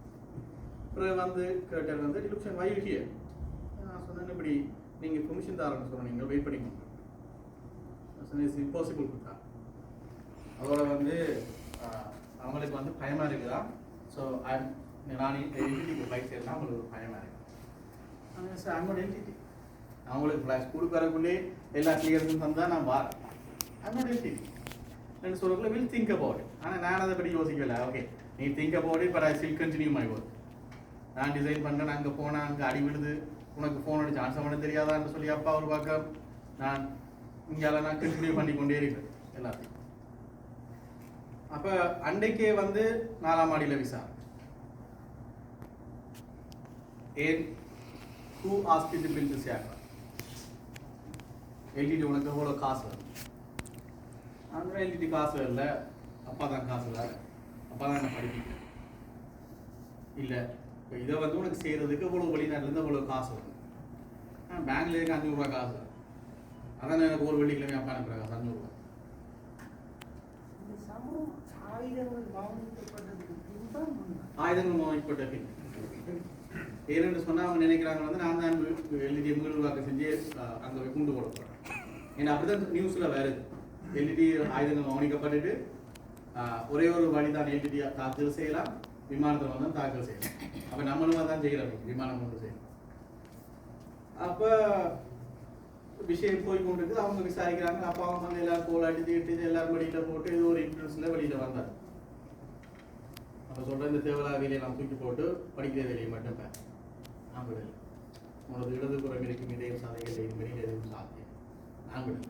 அப்புறம் வந்து கேட்டார் வந்து டிலுக்ஷன் வைகிய நான் சொன்னேன், இப்படி நீங்கள் பெர்மிஷன் தாரன்னு சொன்னீங்க, வெயிட் பண்ணிக்கோங்க. இட்ஸ் இம்பாசிபிள் கொடுத்தா. அதோட வந்து அவங்களுக்கு வந்து பயமாக இருக்குதா. ஸோ நான் என்டிடிக்கு ஃப்ளைட் சேர்ந்தா அவங்களுக்கு ஒரு பயமாக இருக்குது. சார் அவங்களோட என்டிடி அவங்களுக்கு ஃப்ளைட் ஸ்கூலுக்கு வரக்குள்ளே எல்லா கிளியர்ஸும் தந்தால் நான் வரேன். அவங்களோட என்டிடி ரெண்டு சொல்லக்குள்ள வில் திங்க் அபவுட் இட். ஆனால் நான் அதை பற்றி யோசிக்கல. ஓகே, நீ think about it, but I still continue my work. நான் டிசைன் பண்ணேன், அங்கே போனேன், அங்கே அடி விழுது, உனக்கு ஃபோன் அடிச்சு ஆன்சர் பண்ண தெரியாதான்னு சொல்லி அப்பா ஒரு பக்கம், நான் இங்கெல்லாம் நான் கண்டினியூ பண்ணி கொண்டே இருக்கேன் எல்லாத்தையும். அப்போ அன்றைக்கே வந்து 4ஆம் மாடியில் விசாரணை. ஏன் who asked you to build this aircraft? LTD உனக்கு எவ்வளோ காசு வரும்? அந்த எல்டிடி காசு இல்லை, அப்பா தான் காசு இல்லை, அப்பா தான் என்ன படிப்பிக்க இல்லை. இப்போ இதை வந்து உனக்கு செய்கிறதுக்கு இவ்வளோ வெளிநாட்டிலேருந்து இவ்வளோ காசு வரும். பேங்க்ல இருக்க 500 ரூபா காசு வரும். அதான் எனக்கு ஒரு வெள்ளிக்கிழமை அப்பா அனுப்புகிற காசு 500 ரூபா. ஆயுதங்கள் மோதிப்பட்ட பின் ஏன்னு சொன்னா அவங்க நினைக்கிறாங்க வந்து நான் தான் எல்இடி மீள்வாக்க செஞ்சு அங்கே போய் குண்டு போட போறேன். ஏன்னா அப்படிதான் நியூஸ்ல வருது. எல்இடி ஆயுதங்கள் கவனிக்கப்பட்டுட்டு ஒரே ஒரு வழிதான் எல்இடி தாக்குதல் செய்யலாம், விமானத்தில் வந்து தாக்குதல் செய்யலாம். அப்ப நம்மளும் தான் செய்யறோம், விமானம் வந்து செய்யலாம். அப்ப விஷயம் போய் கொண்டு இருக்குது. அவங்க விசாரிக்கிறாங்க. அப்பா அவங்க வந்து எல்லாரும் கோல் அடிச்சு இட்டு எல்லாரும் வெளியில போட்டு இது ஒரு இன்ஃபுளுன்ஸ்ல வெளியில வந்தார். அப்ப சொல்ற இந்த தேவையில்லாத வேலையை நான் தூக்கி போட்டு படிக்கிற வேலையை மட்டும் நான் விடல. உனது இடதுபுறம் இருக்கும் இதய சாதைகள் வெளியில் எதுவும் சாத்தியம் நான் விடல.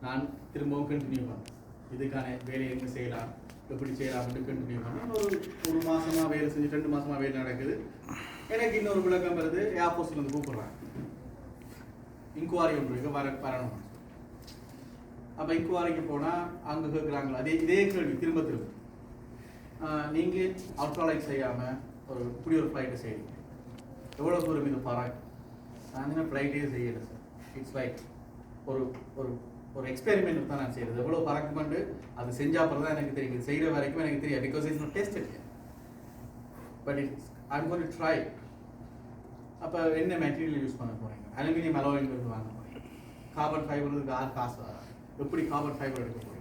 நான் திரும்பவும் கண்டினியூ பண்ணேன். இதுக்கான வேலையை எங்க செய்யலாம், எப்படி செய்யலாம் கண்டினியூ பண்ணேன். ஒரு மாசமா வேலை செஞ்சு 2 மாசமா வேலை நடக்குது. எனக்கு இன்னொரு விளக்கம் வருது, ஏர்போர்ட்ஸ்ல இருந்து கூப்பிடுறாங்க. இன்குவாரி ஒன்று வரணும். அப்போ இன்குவாரிக்கு போனால் அங்கே கேட்குறாங்களா இதே கேள்வி திரும்ப திரும்ப. நீங்கள் அவுட்ராலைட் செய்யாமல் இப்படி ஒரு ஃப்ளைட்டை செய்யுங்க, எவ்வளோ தூரம் இது பராக்கு? நான் என்ன ஃப்ளைட்டே செய்யலை சார். இட்ஸ் லைக் ஒரு ஒரு ஒரு எக்ஸ்பெரிமெண்ட் தான் நான் செய்கிறது. எவ்வளோ பறக்குமெண்டு அது செஞ்ச அப்புறம் தான் எனக்கு தெரியும். இது செய்கிற வரைக்கும் எனக்கு தெரியாது. Because it's not tested but it's I'm going to try. அப்போ என்ன மெட்டீரியல் யூஸ் பண்ண போகிறீங்க? அலுமினியம் அலோயிங்கிறது வாங்க போகிறீங்க. கார்பன் ஃபைபருக்கு காசு வராது. எப்படி கார்பன் ஃபைபர் எடுக்க போகிறீங்க?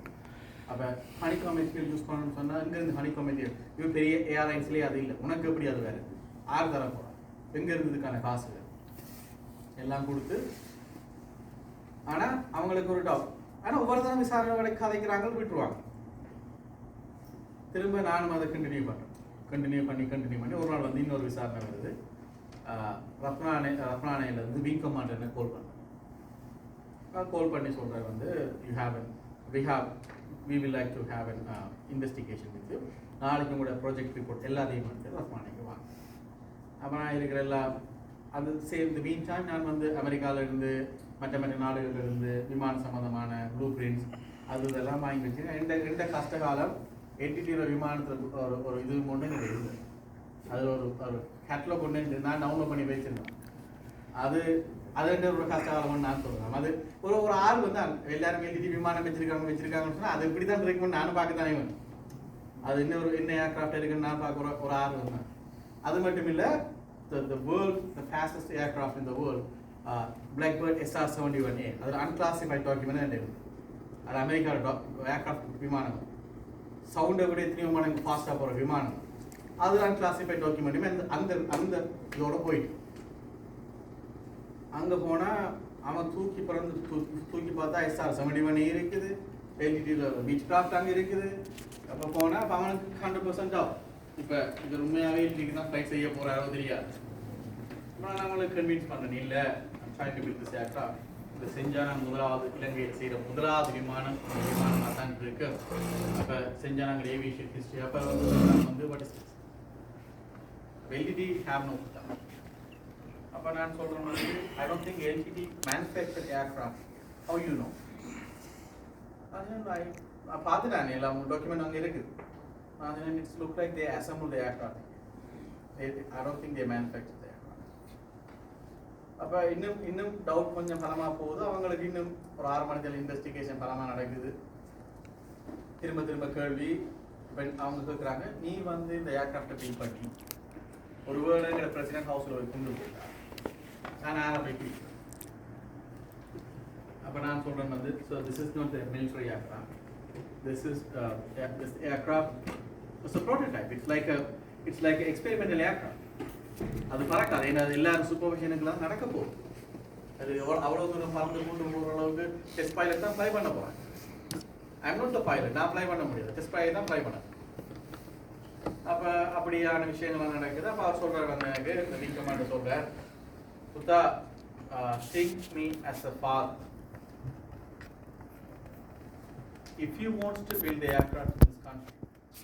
அப்போ ஹனிகாம் மெட்டீரியல் யூஸ் பண்ணணும்னு சொன்னால் இங்கேருந்து ஹனிகாம் மெட்டீரியல் இது பெரிய ஏர்லைன்ஸ்லேயே அது இல்லை. உனக்கு எப்படி அது வேறு? ஆறு தர போகிறோம். எங்கே இருந்ததுக்கான காசு வேறு எல்லாம் கொடுத்து. ஆனால் அவங்களுக்கு ஒரு டவுட். ஆனால் ஒவ்வொருத்தரும் விசாரணை கதைக்கிறாங்க, விட்டுருவாங்க. திரும்ப நானும் அதை கண்டினியூ பண்ணி ஒரு நாள் வந்து இன்னொரு விசாரணை வருது. ரத்னானையிலேருந்து விங் கமாண்டர்னு கால் பண்ணி சொல்கிறார் வந்து we will like to have an investigation with you. நாளைக்கு உங்களோட ப்ராஜெக்ட் ரிப்போர்ட் எல்லாத்தையும் வந்து ரத்னானைக்கு வாங்க. அப்போ நான் இருக்கிற அது இந்த மீன் டைம் நான் வந்து அமெரிக்காவிலேருந்து மற்ற நாடுகளிலிருந்து விமான சம்பந்தமான ப்ளூ பிரிண்ட்ஸ் இதெல்லாம் வாங்கி வச்சுருக்கேன். எந்த கஷ்டகாலம் என்டிடியோட விமானத்தில் ஒரு இது ஒன்று எனக்கு இருந்தது. அதில் ஒரு கேட்லாக் கொண்டு நான் டவுன்லோட் பண்ணி வச்சுருந்தேன். அது ஒரு கஷ்டகாலம்னு நான் சொல்கிறேன். அது ஒரு ஆர்வம் தான். எல்லாரும் எல்இடி விமானம் வச்சிருக்காங்கன்னு சொன்னால் அது இப்படி தான் இருக்குன்னு நானும் பார்க்க தானே வேணும். அது என்ன ஏர்க்ராஃப்ட் இருக்குன்னு நான் பார்க்குற ஒரு ஆர்வம் தான். அது மட்டும் இல்லை, the fastest aircraft in the world, Blackbird SR-71A, அது அன்கிளாசிஃபைட் டாக்குமெண்ட் தான் இருக்குது. அது அமெரிக்காவோட ஏர்க்ராஃப்ட் விமானம். சவுண்டை விட எத்தனையோ மடங்கு ஃபாஸ்ட்டாக போகிற விமானம். அது அன்கிளாசிஃபைட் டாக்குமெண்ட்டுமே அந்த இதோட போயிட்டு அங்கே போனால் அவன் தூக்கி பார்த்தா SR-71A இருக்குது, எல்டிடியில் பீச் கிராஃப்ட் அங்கே இருக்குது. அப்போ போனால் அப்போ அவனுக்கு 100% ஆகும். இப்போ இது உண்மையாகவே எல்டிடிக்கு தான் ஃப்ளைட் செய்ய போகிறாரோ தெரியாது. நான் அவங்களுக்கு கன்வின்ஸ் பண்ணேன், இல்லை trying to build this aircraft. இதை செஞ்சால் நான் முதலாவது இலங்கையில் செய்கிற முதலாவது விமானமாக தான் இருக்கு. அப்போ செஞ்சால் நாங்கள் ஏவியேஷன் ஹிஸ்ட்ரி. அப்போ வந்து what is LTD have no plan. அப்போ நான் சொல்கிறேன் வந்து I don't think LTD manufacture aircraft. How you know? நான் பார்த்துட்டேன் எல்லாம் டாக்குமெண்ட் அங்கே இருக்குது. நான் it's look like they assemble the aircraft. I don't think they manufacture the aircraft. அப்போ இன்னும் டவுட் கொஞ்சம் பலமாக போகுது. அவங்களுக்கு இன்னும் ஒரு 6 மணி நேரம் இன்வெஸ்டிகேஷன் பலமாக நடக்குது. திரும்ப கேள்வி அவங்க கேட்குறாங்க, நீ வந்து இந்த ஏர்க்ராஃப்டை பில் பண்ணி ஒருவேளை எங்களை பிரசிடென்ட் ஹவுஸில் போய் கொண்டு போயிட்டா நான் யாரை போய் பிடிக்கிறேன். அப்போ நான் சொல்கிறேன் வந்து, so this is not the military aircraft. This aircraft it's a prototype. It's like experimental aircraft. அது பறக்காது. ஏன்னா அது எல்லாரும் சூப்பர்விஷனுக்குலாம் நடக்க போகுது. அது அவ்வளோ தூரம் பறந்து கொண்டு போகிற அளவுக்கு டெஸ்ட் பைலட் தான் ஃப்ளை பண்ண போகிறாங்க. I am not the pilot, நான் ஃப்ளை பண்ண முடியாது, டெஸ்ட் பைலட் தான் ஃப்ளை பண்ண. அப்போ அப்படியான விஷயங்கள்லாம் நடக்குது. அப்போ அவர் சொல்கிறார் வந்து எனக்கு இந்த விங் கமாண்டர் சொல்கிறார், Buddha think me as a father. If you want to build the aircraft in this country,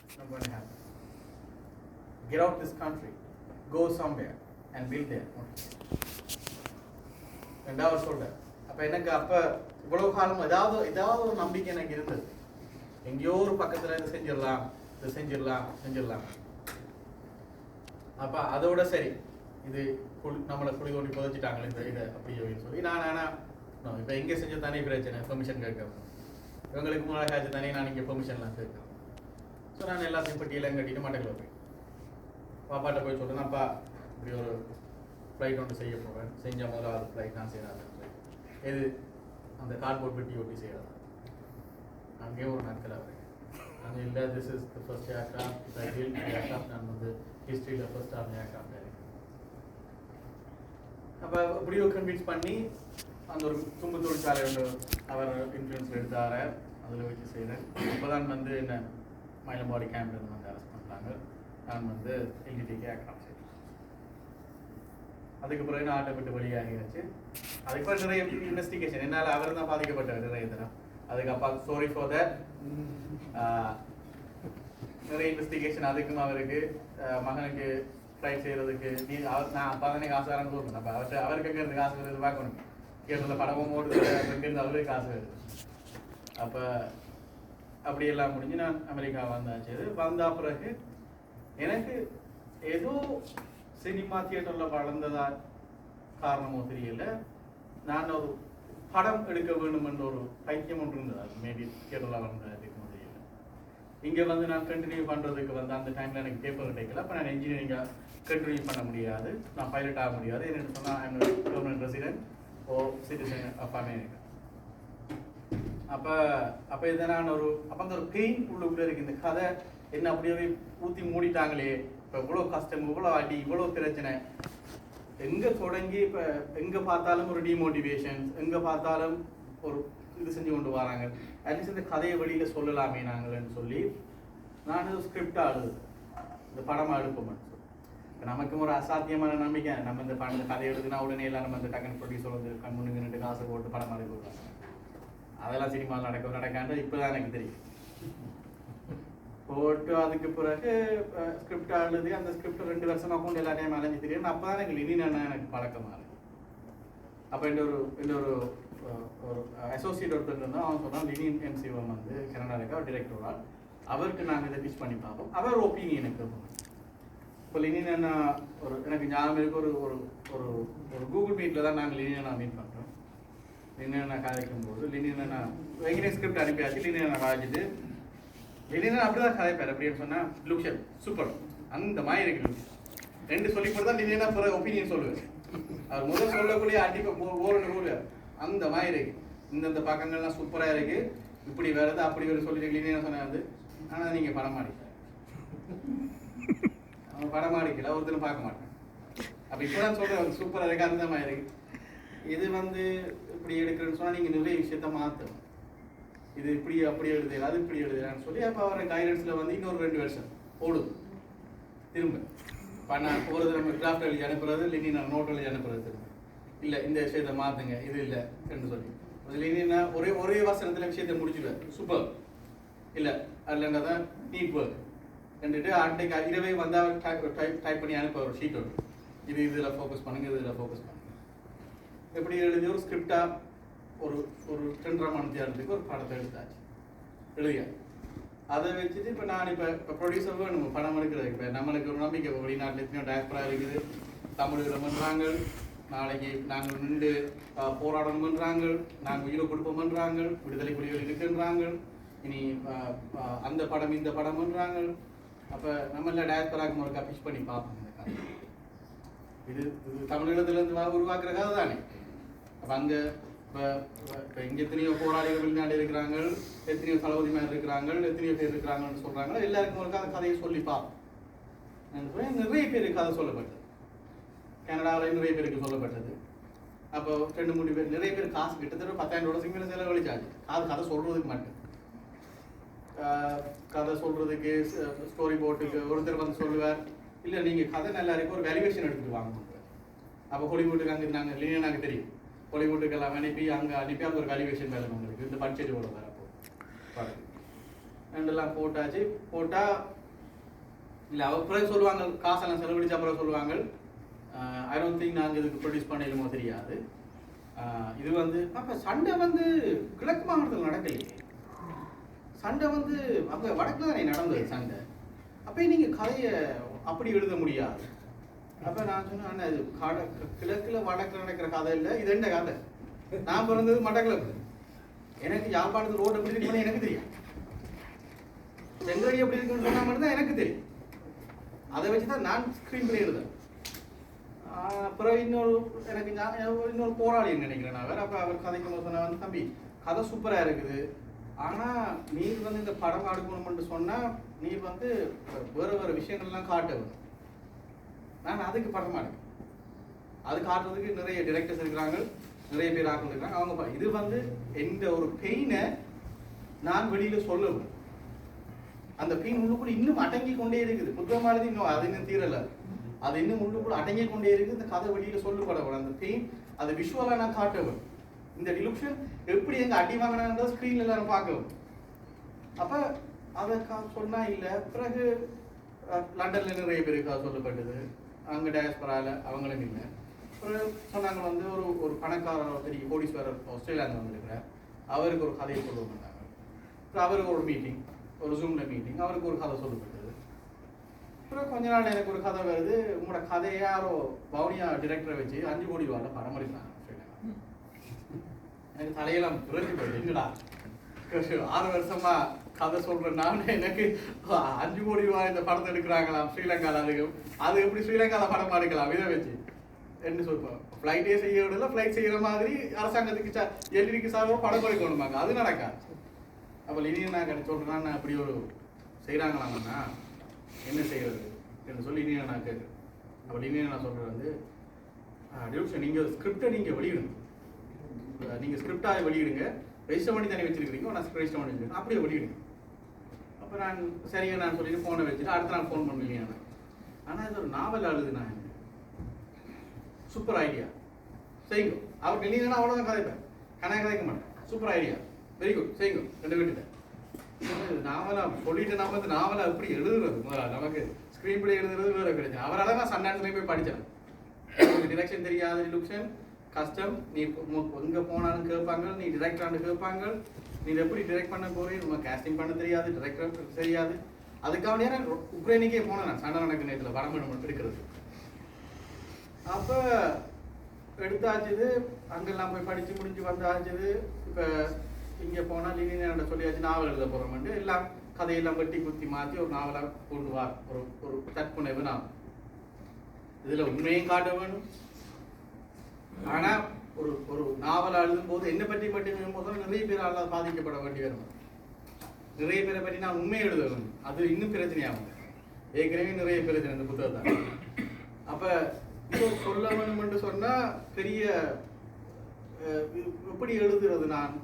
it's not going to happen. Get out this country, go somewhere and build there. ரெண்டாவது சொல்கிறேன். அப்போ எனக்கு அப்போ இவ்வளோ காலம் ஏதாவது ஒரு நம்பிக்கை எனக்கு இருந்தது. எங்கேயோ ஒரு பக்கத்தில் இது செஞ்சிடலாம். அப்போ அதோட சரி, இது நம்மளை குழி தோண்டி புதைச்சிட்டாங்களே இந்த இதை அப்படின்னு சொல்லி நான் இப்போ எங்கே செஞ்சது தானே பிரச்சனை, பெர்மிஷன் கேட்கணும். இவங்களுக்கு முன்னாடி ஆச்சு தானே நான் இங்கே பெர்மிஷன்லாம் கேட்கணும். ஸோ நான் எல்லாத்தையும் பட்டியெல்லாம் கட்டிட்டு மட்டக்கில் போய் பாப்பாட்ட போய் சொல்கிறேன், அப்பா இப்படி ஒரு ஃப்ளைட் ஒன்று செய்ய போகிறேன், செஞ்ச முதலாவது ஃப்ளைட் நான் செய்யறாங்க. எது அந்த கார்ட்போர்ட் பெட்டி ஒட்டி செய்யறது. அங்கேயே ஒரு நாட்கள் ஆகுது. அங்கே இல்லை, this is the first aircraft நான் வந்து ஹிஸ்ட்ரியில் ஃபர்ஸ்ட் ஆர்மி ஏர்க்ராஃப்ட் இருக்கு. அப்போ இப்படியோ கன்வின்ஸ் பண்ணி அந்த ஒரு தும்பு தொழிற்சாலை ஒன்று அவர் இன்ஃப்ளூயன்ஸில் எடுத்தார, அதில் வச்சு செய்கிறேன். இப்போ தான் வந்து என்ன மயிலம்பாடி கேம்ப்லேருந்து வந்து அரெஸ்ட் பண்ணுறாங்க. நான் வந்து எல்டிடிக்கு ஏர்க்ராஃப்ட் செய்கிறேன். அதுக்கு பிறகு நான் ஆட்டை விட்டு வெளியாகிடுச்சு. அதுக்கு பிறகு நிறைய இன்வெஸ்டிகேஷன், என்னால் அவர் தான் பாதிக்கப்பட்டார் நிறைய தரம். அதுக்கு அப்பா சாரி ஃபார் தட். நிறைய இன்வெஸ்டிகேஷன் அதுக்கும் அவருக்கு மகனுக்கு ஃப்ளைட் செய்கிறதுக்கு நான் அப்பா தானே காசு வரேன்னு கொடுக்கணும். அப்போ அவருக்கு எங்கேருந்து காசு வருது பார்க்கணும். கேட்டதில் படமும் ஓடுது, எங்கேருந்து அவருக்கு காசு வருது. அப்போ அப்படியெல்லாம் முடிஞ்சு நான் அமெரிக்கா வந்தாச்சு. வந்த பிறகு எனக்கு ஏதோ சினிமா தியேட்டரில் வளர்ந்ததா காரணமோ தெரியல, நான் ஒரு படம் எடுக்க வேண்டும் என்ற ஒரு பைத்தியம் ஒன்று இருந்தது. அது மேபி தியேட்டரில் வளர்ந்ததுக்கு தெரியல. இங்கே வந்து நான் கண்டினியூ பண்ணுறதுக்கு வந்து அந்த டைமில் எனக்கு பேப்பர் கிடைக்கல. அப்போ நான் இன்ஜினியரிங்காக கண்டினியூ பண்ண முடியாது, நான் பைலட் ஆக முடியாது. என்னென்னு சொன்னால் I am permanent resident or citizen of America. அப்போ இதை நான் அப்போ அந்த ஒரு பெயின் உள்ளுக்குள்ளே இருக்குது. இந்த கதை என்ன அப்படியே ஊற்றி மூடிட்டாங்களே, இப்போ இவ்வளோ கஷ்டம், இவ்வளோ அடி, இவ்வளோ பிரச்சனை, எங்கே தொடங்கி இப்போ எங்கே பார்த்தாலும் ஒரு டிமோட்டிவேஷன், எங்கே பார்த்தாலும் ஒரு இது செஞ்சு கொண்டு வராங்க. அட்லீஸ்ட் இந்த கதையை வெளியில் சொல்லலாமே நாங்கள்னு சொல்லி நான் ஸ்கிரிப்டாக எழுது, இந்த படமாக எடுப்போம்னு சொல்லி. இப்போ நமக்கும் ஒரு அசாத்தியமான நம்பிக்கை, நம்ம இந்த படம் இந்த கதை எழுதுனா உடனே எல்லாம் நம்ம இந்த டக்குன்னு ப்ரொடியூசர் வந்து கண்முன்னுங்க 2 காசு போட்டு படமாக எடுக்க, அதெல்லாம் சினிமாவில் நடக்கான்றது இப்போ தான் எனக்கு தெரியும். போட்டு அதுக்கு பிறகு ஸ்கிரிப்ட் எழுதி அந்த ஸ்கிரிப்ட் 2 வருஷமாக கொண்டு எல்லா டைம் அலைஞ்சு தெரியும். அப்போ தான் எனக்கு லினின் அண்ணா எனக்கு பழக்கமாக இருக்கு. அப்போ இந்த ஒரு அசோசியேட் ஒருத்தர் இருந்தால் அவன் சொன்னால் லினின் எம் சிவம் வந்து கனடாவுக்கு அவர் டிரெக்டரா, அவருக்கு நாங்கள் இதை பிச் பண்ணி பார்ப்போம். அவர் ஒப்பீனியனுக்கு இப்போ லினின் அண்ணா எனக்கு ஞாபகம் இருக்கு, ஒரு கூகுள் மீட்டில் தான் நாங்கள் லினின் அண்ணா மீட் பண்ணுறோம். லினின் அண்ணா கதைக்கும் போது லினின் அண்ணா எங்கே ஸ்கிரிப்ட் அனுப்பியாச்சு. லினின் அண்ணா காய்ச்சிட்டு லினின் அப்படிதான் கதைப்பார். அப்படின்னு சொன்னால் லுக்ஷன் சூப்பர் அந்த மாதிரி இருக்கு லுக்ஷன் 2 சொல்லி போட்டு தான் லினின் அண்ணா பிறகு ஒப்பீனியன் சொல்லுவார். அவர் முதல் சொல்லக்கூடிய அடிப்பை ஓரண்டு அந்த மாதிரி இருக்கு, இந்த பக்கங்கள்லாம் சூப்பராக இருக்கு, இப்படி வருது அப்படி வருது சொல்லிட்டு லினின் சொன்னாது. ஆனால் நீங்கள் படமாடிக்கல, அவன் படமாடிக்கல, ஒருத்தரும் பார்க்க மாட்டேன். அப்போ இப்போ தான் சொல்கிறேன் சூப்பராக இருக்கு, அந்த மாதிரி இருக்கு. இது வந்து இப்படி எடுக்கிறேன்னு சொன்னால் நீங்கள் நிறைய விஷயத்த மாற்றணும். இது இப்படி அப்படி எழுதுல, அது இப்படி எழுதுலான்னு சொல்லி அப்போ அவரை கைடன்ஸில் வந்து இன்னொரு 2 வருஷம் ஓடுது. திரும்ப பண்ண போகிறது நம்ம கிராஃப்ட் எழுதி அனுப்புறது, லினினா நோட் எழுதி அனுப்புறது. திரும்ப இல்லை இந்த விஷயத்தை மாற்றுங்க, இது இல்லை என்று சொல்லி லினினா ஒரே வசனத்தில் விஷயத்தை முடிச்சுடுவார். சூப்பர் இல்லை அதில் தான் நீட் ஒர்க் ரெண்டுட்டு அன்றைக்கு இரவே வந்து அவர் டைப் பண்ணி அனுப்ப ஒரு ஷீட் ஒன்று, இது இதில் ஃபோக்கஸ் பண்ணுங்க, இதில் ஃபோக்கஸ் பண்ணுங்க. எப்படி எழுதி ஒரு ஸ்கிரிப்டாக ஒரு 2.5 மணி நேரத்துக்கு ஒரு படத்தை எழுதியா அதை வச்சுட்டு இப்போ நான் இப்போ ப்ரொடியூசர் வேணும் படம் எடுக்கிறது. இப்போ நம்மளுக்கு ஒரு நம்பிக்கை வெளிநாட்டில் எத்தனையோ டயஸ்பரா இருக்குது, தமிழர்கள் பண்ணுறாங்க, நாளைக்கு நாங்கள் நின்று போராடணும்ன்றாங்க, நாங்கள் உயிரை கொடுப்போம்ன்றாங்க, விடுதலை புலிகள் இருக்குன்றாங்க, இனி அந்த படம் இந்த படம்ன்றாங்க. அப்போ நம்மள டயஸ்பராக்கு ஒரு பிஷ் பண்ணி பார்ப்போம். இந்த கதை இது தமிழகத்துலேருந்து உருவாக்குற கதை தானே. அப்போ அங்கே இப்போ இங்கே எத்தனையோ போராளிகள் வெளிநாடு இருக்கிறாங்க, எத்தனையோ தளபதிமார் இருக்கிறாங்க, எத்தனையோ பேர் இருக்கிறாங்கன்னு சொல்கிறாங்க. எல்லாருக்கும் ஒரு கதையை சொல்லி பார்ப்போம். நிறைய பேருக்கு கதை சொல்லப்பட்டது, கனடாவில் நிறைய பேருக்கு சொல்லப்பட்டது. அப்போ 2-3 பேர் நிறைய பேர் காசு கிட்டத்தட்ட $10,000 மேலே செலவழிச்சாச்சு கதை சொல்கிறதுக்கு மட்டும். கதை சொல்கிறதுக்கு ஸ்டோரி போர்ட்டுக்கு ஒருத்தர் வந்து சொல்லுவார், இல்லை நீங்கள் கதை நல்லா இருக்கு ஒரு வேல்யூவேஷன் எடுத்துகிட்டு வாங்க. அப்போ ஹாலிவுட்டுக்கு அங்கே நாங்கள் இல்லைன்னா நாங்கள் தெரியும், ஹாலிவுட்டுக்கு எல்லாம் அனுப்பி அங்கே அனுப்பி அங்கே ஒரு வேல்யூவேஷன் வேலை உங்களுக்கு இந்த பட்ஜெட் எவ்வளோ வரப்போ படம் ரெண்டெல்லாம் போட்டாச்சு. போட்டால் இல்லை அவர் பிறகு சொல்லுவாங்க, காசெல்லாம் செலவழிச்சு அப்புறம் சொல்லுவாங்க, ஐ டோன்ட் திங்க் நாங்கள் இதுக்கு ப்ரொடியூஸ் பண்ணிடுமோ தெரியாது. இது வந்து அப்போ சண்டை வந்து கிழக்கு மாகாணத்தில் நடக்கலையே, சண்டை வந்து அங்கே வடக்கில் தானே நடந்தது சண்டை. அப்போ நீங்கள் கதையை அப்படி எழுத முடியாது. அப்போ நான் சொன்னேன், இது கிழக்கில் வடக்கில் நடக்கிற கதை இல்லை, இது என்ன கதை. நான் பிறந்தது மட்டக்கிழப்பு, எனக்கு யாழ்ப்பாணத்தில் ரோடு எப்படி இருக்குன்னு எனக்கு தெரியும், செங்கடி எப்படி இருக்குன்னு சொன்னால் மட்டும்தான் எனக்கு தெரியும். அதை வச்சு தான் நான் ஸ்க்ரீன் பிளே எழுதுறேன். அப்புறம் இன்னொரு போராளி நினைக்கிறேன் நான் வேறு. அப்போ அவர் கதைக்கு சொன்ன வந்து, தம்பி கதை சூப்பராக இருக்குது, ஆனால் நீர் வந்து இந்த படம் எடுக்கணும்னு சொன்னால் நீர் வந்து வேறு விஷயங்கள்லாம் காட்டணும். நான் அதுக்கு பட மாட்டேன். அது காட்டுறதுக்கு நிறைய டிரெக்டர்ஸ் இருக்கிறாங்க, நிறைய பேர் ஆக்கள் இருக்கிறாங்க. அவங்க இது வந்து எந்த ஒரு பெயினை நான் வெளியில் சொல்லணும். அந்த பெயின் உள்ளுக்குள்ள இன்னும் அடங்கி கொண்டே இருக்குது. குற்றமானது இன்னும் அது இன்னும் தீரலை, அது இன்னும் உள்ளுக்குள்ள அடங்கி கொண்டே இருக்குது. இந்த கதை வெளியில் சொல்லப்படணும். அந்த பெயின் அதை விஷுவலாக நான் காட்டணும். இந்த டிலுக்ஷன் எப்படி எங்க அடி வாங்கினான்ற ஸ்க்ரீன்ல எல்லாரும் பார்க்கணும். அப்போ அதை சொன்னா இல்லை. பிறகு லண்டன்ல நிறைய பேருக்கு சொல்லப்பட்டது, அங்கே டயஸ்பரால அவங்களும் இல்லை. பிறகு சொன்னாங்க வந்து ஒரு பணக்காரர் பெரிய கோடீஸ்வரர் ஆஸ்திரேலியாவில் வந்துருக்கிறார், அவருக்கு ஒரு கதையை சொல்ல மாட்டாங்க. அப்புறம் அவருக்கு ஒரு மீட்டிங், ஒரு ஜூம்ல மீட்டிங், அவருக்கு ஒரு கதை சொல்லப்பட்டது. அப்புறம் கொஞ்ச நாள் எனக்கு ஒரு கதை வருது, உங்களோட கதையை யாரோ பவுனியா டிரெக்டரை வச்சு 5 கோடி ரூபாய் படம் எடுக்கிறாங்க. எனக்கு தலையெல்லாம் புரட்டி போயிடுது. என்னடா 6 வருஷமா கதை சொல்றேன் நான், எனக்கு 5 கோடி ரூபாய் இந்த படத்தை எடுக்கிறாங்களாம் ஸ்ரீலங்காவில். அது எப்படி ஸ்ரீலங்காவில் படம் எடுக்கலாம் இதை வச்சு என்ன சொல்லுவோம். ஃப்ளைட்டே செய்ய விடல, ஃப்ளைட் செய்கிற மாதிரி அரசாங்கத்துக்கு எல்இடிக்கு சார்பாக படம் எடுக்கணுமாங்க, அது நடக்காது. அப்போ இனியும் நான் சொல்கிறேன், நான் அப்படி ஒரு செய்கிறாங்களாம்னா என்ன செய்கிறது என்று சொல்லி இனியும் நான் கேட்குறேன். அப்போ இனியும் நான் சொல்கிறது வந்து, டியூஷன் நீங்கள் ஸ்கிரிப்டை நீங்கள் வெளியிடணும், நீங்கள் ஸ்கிரிப்டாக வெளியிடுங்க, ரெஜிஸ்டர் பண்ணி தானே வச்சிருக்கிறீங்க, நான் ரெஜிஸ்டர் பண்ணி வச்சுருக்கேன், அப்படியே வெளியிடுங்க. அப்போ நான் சரியா நான் சொல்லிட்டு ஃபோனை வச்சுட்டு அடுத்த நாள் ஃபோன் பண்ணலையா நான். ஆனால் இது ஒரு நாவல் அழுது நான், சூப்பர் ஐடியா செய்யுங்க. அவர் இல்லைங்கன்னா அவ்வளோதான் கதைப்பேன், கணக்கு கதைக்க மாட்டேன். சூப்பர் ஐடியா, வெரி குட், செய்யுங்க 2 வீட்டுல. நாவலா சொல்லிட்டு நம்ம இந்த நாவலை எப்படி எழுதுறது, நமக்கு ஸ்க்ரீன் பிளே எழுதுறது வேறு கிடையாது. அவரால் நான் சன்டான்ஸ்லேயே போய் படித்தேன். டிரெக்ஷன் தெரியாத டிலுக்ஷன் கஷ்டம். நீ எங்கே போனாலும் கேட்பாங்க, நீ டிரெக்டரானு கேட்பாங்க, நீ எப்படி டிரெக்ட் பண்ண போறீங்க, நம்ம கேஸ்டிங் பண்ண தெரியாது, டிரெக்டர் தெரியாது. அதுக்காக நான் உக்ரைனுக்கே போனேன், நான் சண்டை நடக்க நேரத்தில் படம் எடுக்கிறது. அப்போ எடுத்தாச்சுது, அங்கெல்லாம் போய் படித்து முடிஞ்சு வந்தாச்சுது. இப்போ இங்கே போனால் லீனியர்கிட்ட சொல்லியாச்சு நாவல் எழுத போகிறோம்ட்டு எல்லாம் கதையெல்லாம் வெட்டி குத்தி மாற்றி ஒரு நாவலாக கொண்டு வா, ஒரு தற்புணர்வு நான் இதில் உண்மையும் காட்ட வேணும். ஆனால் ஒரு நாவல் எழுதும் போது என்னை பற்றி மட்டும் போது நிறைய பேரால் பாதிக்கப்பட வேண்டி வரும். நிறைய பேரை பற்றி நான் உண்மையை எழுத வேணும், அது இன்னும் பிரச்சனையாகும். ஏற்கனவே நிறைய பிரச்சனை இந்த புத்தகத்தை. அப்போ சொல்ல வேணும் என்று சொன்னால் பெரிய எப்படி எழுதுறது நான்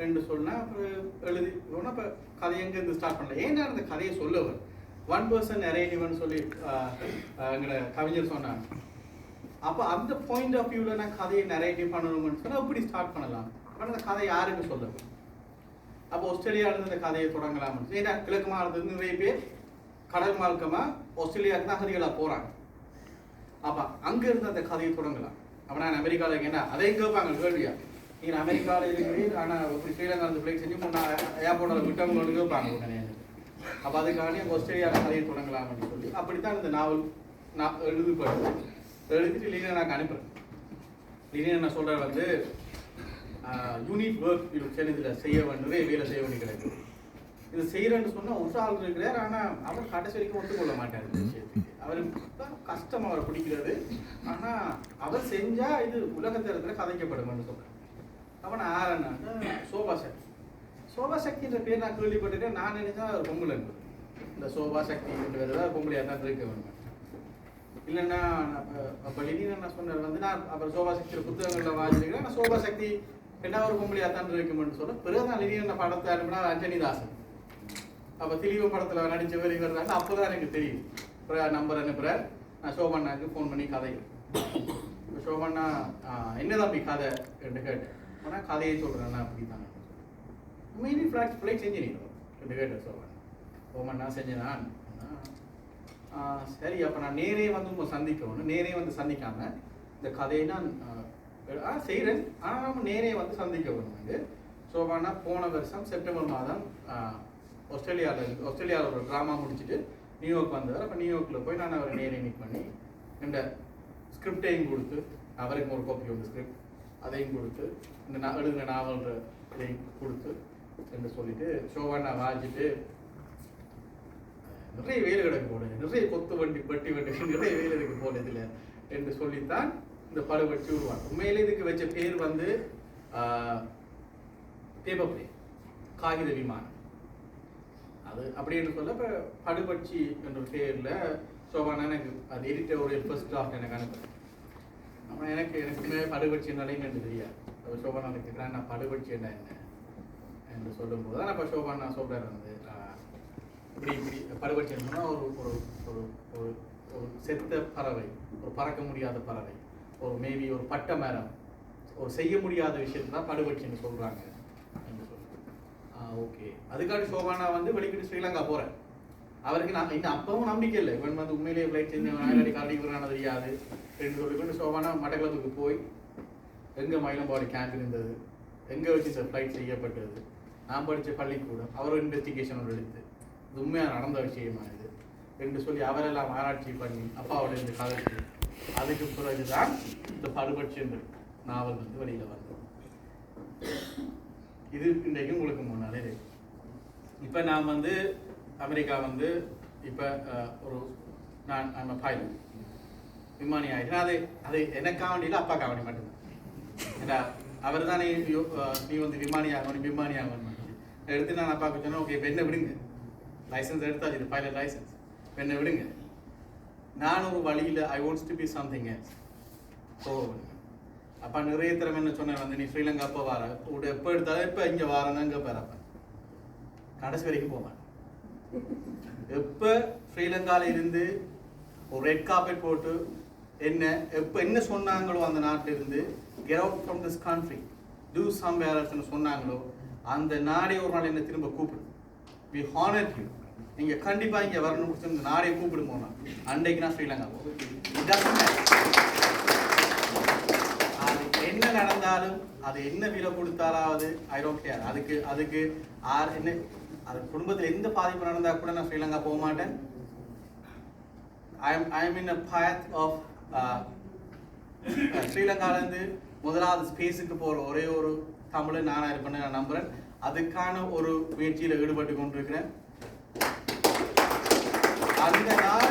என்று சொன்னால் அப்புறம் எழுதி போனால் இப்போ கதை எங்கேருந்து ஸ்டார்ட் பண்ணல. ஏன்னா அந்த கதையை சொல்லவர் 1 person நரேட்டிவ்னு சொல்லி எங்களோட கவிஞர் சொன்னாங்க. அப்போ அந்த பாயிண்ட் ஆஃப் வியூவில் நான் கதையை நரேட்டிவ் பண்ணணும்னு சொன்னால் எப்படி ஸ்டார்ட் பண்ணலாம். ஆனால் அந்த கதை யாருக்கு சொல்லவர். அப்போ ஆஸ்திரேலியாவிலேருந்து இந்த கதையை தொடங்கலாம்னு. ஏன்னா கிழக்கு மாநிலத்துலேருந்து நிறைய பேர் கடல் மார்க்கமாக ஆஸ்திரேலியாவுக்கு தான் அகதிகளாக போகிறாங்க. அப்போ அங்கேருந்து அந்த கதையை தொடங்கலாம். அப்போ நான் அமெரிக்காவில் இருக்கேன்னா அதையும் கேட்பாங்க கேள்வியா, நீங்கள் அமெரிக்காவில் இருக்கிறீங்க, ஆனால் இப்படி ஸ்ரீலங்காவில் ஃப்ளைட் செஞ்சு ஏர்போர்ட்டில் விட்டவங்களுக்கு வைப்பாங்க உடனே. அப்போ அதுக்காண்டி அங்கே ஆஸ்திரேலியாவில் கதையை தொடங்கலாம்னு சொல்லி அப்படித்தான் இந்த நாவல் நான் எழுதிப்பட்டு எழுதிட்டு லீனா நான் அனுப்புகிறேன். லீனா நான் சொல்கிறேன் வந்து யூனிட் ஒர்க் இதில் செய்ய வேண்டியது வேலை செய்ய வேண்டிய கிடையாது. இது செய்கிறேன்னு சொன்னால் ஒரு ஆள் இருக்கிறார், ஆனால் அவர் கடைசி வரைக்கும் ஒத்துக்கொள்ள மாட்டார் இந்த விஷயத்துக்கு. அவருக்கு கஷ்டம் அவரை பிடிக்கிறது. ஆனால் அவர் செஞ்சால் இது உலகத்தில் இருக்கிற கதைக்கப்படுமான்னு சொல்கிறேன். அவன் ஆரண்ணா சோபா சக்தி. சோபா சக்தின்ற பேர் நான் கேள்விப்பட்டுட்டேன். நான் நினைச்சா ஒரு பொங்கல் என்பது இந்த சோபா சக்தி வேறு பொங்கலையாக தான் இருக்க வேணும். இல்லைன்னா அப்போ லினியன் நான் சொன்னது வந்து நான் அப்புறம் சோபா சக்தியோட புத்தகங்களில் வாங்கிக்கிறேன். நான் சோபா சக்தி ரெண்டாவது பொம்பளையாக தான் இருக்குமென்னு சொல்ல பிறகு தான் லினியன் படத்தை அனுப்பினா அஞ்சனி தாசன். அப்போ திலீப படத்தில் நடித்தவர் இவர் தான். அப்போ தான் எனக்கு தெரியும். அப்புறம் நம்பர் அனுப்புகிறார். நான் சோபண்ணாவுக்கு ஃபோன் பண்ணி கதை இப்போ சோபண்ணா என்ன தம்பி கதை என்று கேட்டேன். ஆனால் கதையை சொல்கிறேன்னா அப்படி தான் மீறி ஃப்ளைட் செஞ்சீங்க என்று கேட்டேன். சோபண்ணா செஞ்சேன். சரி அப்போ நான் நேரே வந்து உங்களை சந்திக்கணும். நேரே வந்து சந்திக்காமல் இந்த கதையை நான் செய்கிறேன். ஆனால் நம்ம நேரே வந்து சந்திக்க வேணும். சோபண்ணா போன வருஷம் செப்டம்பர் மாதம் ஆஸ்திரேலியாவில் ஒரு ட்ராமா முடிச்சுட்டு நியூயார்க் வந்தவர். அப்போ நியூயார்க்கில் போய் நான் அவரை நேரே மீட் பண்ணி இந்த ஸ்கிரிப்டையும் கொடுத்து அவருக்கு ஒரு காப்பி உண்டு ஸ்கிரிப்ட் அதையும் கொடுத்து இந்த எழுதுன நாவல்ற இதையும் கொடுத்து என்று சொல்லிட்டு ஷோவண்ணா வாங்கிட்டு நிறைய வேலை கிடக்கு போல, நிறைய கொத்து வண்டி பட்டி வண்டி நிறைய வேலை இருக்கு போல இதில் என்று சொல்லித்தான் இந்த படுவட்சி உருவாங்க. உண்மையிலே இதுக்கு வச்ச பேர் வந்து பேப்பர் பிளேன், காகித விமானம். அது அப்படின்னு சொல்ல இப்போ படுபட்சி என்ற பேரில் சோபானா எனக்கு அது எடிட்டோரியல் ஃபர்ஸ்ட் டிராஃப்ட் எனக்கு அனுப்புறேன். ஆனால் எனக்கு படுபட்சி என்றாலே எனக்கு தெரியாது. அப்போ சோபானா கேட்குறேன் நான் படுபட்சி என்ன என்று சொல்லும்போது தான் இப்போ சோபானா சொல்கிறார் வந்து இப்படி படுபட்சி என்னன்னா ஒரு ஒரு ஒரு ஒரு ஒரு செத்த பறவை, ஒரு பறக்க முடியாத பறவை, ஒரு மேபி ஒரு பட்ட மரம், ஒரு செய்ய முடியாத விஷயத்தை தான் படுபட்சின்னு சொல்கிறாங்க என்று சொல்லுவேன். ஓகே. அதுக்காக சோபானா வந்து வெளிக்கிட்டு ஸ்ரீலங்கா போகிறேன். அவருக்கு நான் இன்னும் அப்பவும் நம்பிக்கை இல்லை. இவன் வந்து உண்மையிலேயே ஃப்ளைட் செஞ்சு காட்டிக்கிறான தெரியாது என்று சொல்லிக்கொண்டு சோபானா மட்டக்களத்துக்கு போய் எங்கே மயிலம்பாடி கேம்ப் இருந்தது, எங்கே வச்சு இந்த ஃப்ளைட் செய்யப்பட்டது, நான் படித்த பள்ளிக்கூடம், அவரோட இன்வெஸ்டிகேஷனோட எடுத்து இது உண்மையாக நடந்த விஷயமா இது என்று சொல்லி அவரெல்லாம் ஆராய்ச்சி பண்ணி அப்பாவோட இந்த கதைக்கு அதுக்கு பிறகுதான் இந்த படுபட்சி என்ற நாவல் வந்து வெளியில் வந்தோம். இது இன்றைக்கு உங்களுக்கு முன்னாலே இப்போ நான் வந்து அமெரிக்கா வந்து இப்போ ஒரு நான் பைலட் விமானி ஆகிட்டேன். அது எனக்காக வேண்டியில் அப்பா காவணி மட்டும்தான். ஏன்னா அவர் தானே நீ வந்து விமானி ஆகணும் எடுத்து நான் அப்பாவுக்கு சொன்னேன். ஓகே இப்போ என்ன விடுங்க, லைசன்ஸ் எடுத்தாச்சு, இது பைலட் லைசன்ஸ், இப்போ என்ன விடுங்க, நான் ஒரு வழியில் I wants to be something else. So அப்போ நிறைய திறமை என்ன சொன்னேன் வந்து நீ ஸ்ரீலங்கா அப்போ வர உடைய எப்போ எடுத்தாலும் இப்போ இங்கே வாரேன்னு இங்கே பேரப்பேன் கடைசி வரைக்கும் போவேன். எப்போ ஸ்ரீலங்காவில் இருந்து ஒரு ரெட் கார்பெட் போட்டு எப்போ என்ன சொன்னாங்களோ அந்த நாட்டிலிருந்து get out from this country to somewhere எல்ஸ்னு சொன்னாங்களோ அந்த நாடே ஒரு நாள் என்ன திரும்ப கூப்பிடு. வி ஹானர் யூ, நீங்கள் கண்டிப்பாக இங்கே வரணும் இந்த நாடே கூப்பிடும் போனால் அன்றைக்கு நான் ஸ்ரீலங்கா போவேன். அது என்ன நடந்தாலும் அது என்ன விலை கொடுத்தாலாவது ஐ டோன்ட் கேர். அதுக்கு என்ன அது குடும்பத்தில் எந்த பாதிப்பு நடந்தால் கூட நான் ஸ்ரீலங்கா போக மாட்டேன். I am in a path of ஸ்ரீலங்காவிலேருந்து முதலாவது ஸ்பேஸுக்கு போகிற ஒரே ஒரு தமிழை நானாக இருப்பேன்னு நான் நம்புகிறேன். அதுக்கான ஒரு முயற்சியில் ஈடுபட்டு கொண்டிருக்கிறேன். அந்த நாள்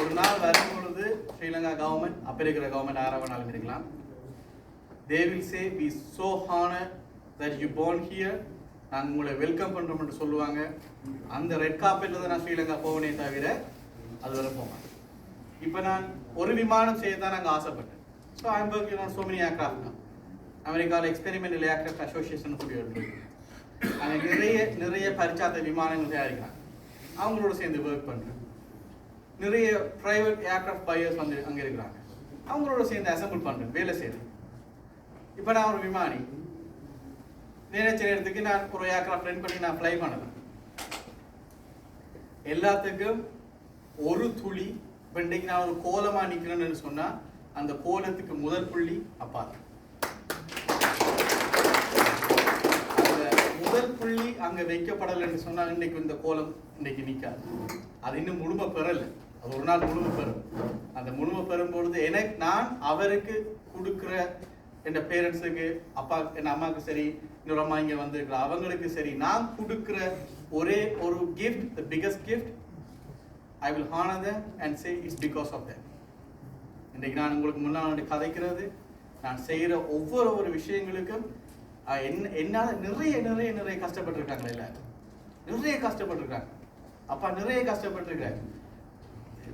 ஒரு நாள் வரும் பொழுது ஸ்ரீலங்கா கவர்மெண்ட், அப்போ இருக்கிற கவர்மெண்ட் ஆரவனாலும் இருக்கலாம், they will say we so honored that you born here, நாங்கள் உங்களை வெல்கம் பண்ணுறோம்னு சொல்லுவாங்க. அந்த ரெட் கார்பெட்டில் தான் நான் ஸ்ரீலங்கா போவனே தவிர அது வரை போவேன். இப்போ நான் ஒரு விமானம் செய்ய தான் நாங்கள் ஆசைப்பட்டேன். So I am working on so many aircraft. நான் அமெரிக்காவில் எக்ஸ்பெரிமெண்டல் ஏர்க்ராஃப்ட் அசோசியேஷன் சொல்லி இருக்கு. அங்கே நிறைய பரிச்சாத்த விமானங்கள் தயாரிக்கிறாங்க. அவங்களோட சேர்ந்து ஒர்க் பண்ணுறேன். நிறைய ப்ரைவேட் ஏர்க்ராஃப்ட் பையர்ஸ் வந்து அங்கே இருக்கிறாங்க. அவங்களோட சேர்ந்து அசம்பிள் பண்ணுறேன், வேலை செய்கிறேன். இப்போ நான் ஒரு விமானி, நினைச்ச நேரத்துக்கு நான் ஒரு ஏர்க்ராஃப்ட் ரெண்ட் பண்ணி நான் ஃப்ளை பண்ணலாம். எல்லாத்துக்கும் ஒரு துளி. இப்போ இன்றைக்கு நான் ஒரு கோலமாக நிற்கிறேன்னு சொன்னால் அந்த கோலத்துக்கு முதல் புள்ளி அப்பா தான். அங்க வைக்கப்படலைன்னு சொன்னால் இன்னைக்கு இந்த கோலம் இன்னைக்கு நிற்காது. அது இன்னும் முழுமை பெறலை. அது ஒரு நாள் முழுமை பெறும். அந்த முழுமை பெறும் பொழுது நான் அவருக்கு கொடுக்குற என் பேரண்ட்ஸுக்கு, அப்பா என் அம்மாவுக்கு சரி, இன்னொரு அம்மா இங்கே வந்திருக்கலாம், அவங்களுக்கு சரி, நான் கொடுக்குற ஒரே ஒரு gift, the biggest gift, I will honor them and say it's because of them. இன்றைக்கு நான் உங்களுக்கு முன்னாடி கதைக்கிறது, நான் செய்கிற ஒவ்வொரு விஷயங்களுக்கும் என்னால் நிறைய கஷ்டப்பட்டிருக்காங்க. எல்லாரும் நிறைய கஷ்டப்பட்டிருக்காங்க. அப்பா நிறைய கஷ்டப்பட்டிருக்காரு.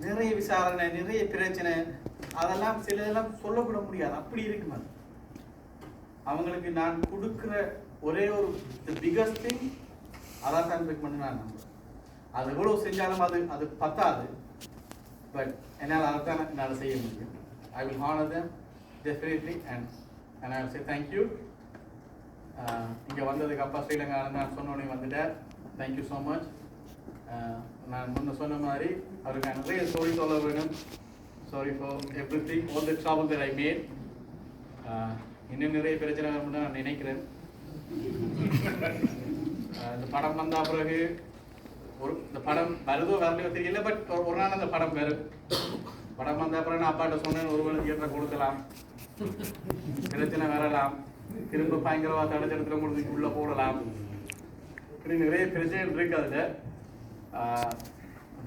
நிறைய விசாரணை, நிறைய பிரச்சனை, அதெல்லாம் சிலதெல்லாம் சொல்லக்கூட முடியாது. அப்படி இருக்குமா அவங்களுக்கு நான் கொடுக்குற ஒரே ஒரு பிகஸ்ட் திங் அதான் தான் பண்ண நான் நம்புறேன். அது எவ்வளோ செஞ்சாலும் அது பத்தாது. பட் என்னால் அதைத்தான் என்னால் செய்ய முடியும். I will honor them definitely and I will say thank you. இங்கே வந்ததுக்கு அப்பா ஸ்ரீலங்கா நான் சொன்னோடனே வந்துட்டேன். Thank you so much. நான் முன்ன சொன்ன மாதிரி அவருக்கு நிறைய ஸ்டோரி சொல்ல வேணும். Sorry for everything, all the trouble that I made. இன்னும் நிறைய பிரச்சனை வரும்னு நான் நினைக்கிறேன். இந்த படம் வந்த பிறகு இந்த படம் வருதோ வரலையோ தெரியல, பட் ஒரு நாள் அந்த படம் வரும். படம் வந்த அப்புறம் நான் அப்பாட்ட சொன்னேன், ஒருவேளை தியேட்டரை கொடுக்கலாம், பிரச்சனை வரலாம், திரும்ப பயங்கரவாத அடைச்செடுத்துல கொடுத்து உள்ள போடலாம், இப்படி நிறைய பிரச்சனைகள் இருக்கு. அதில்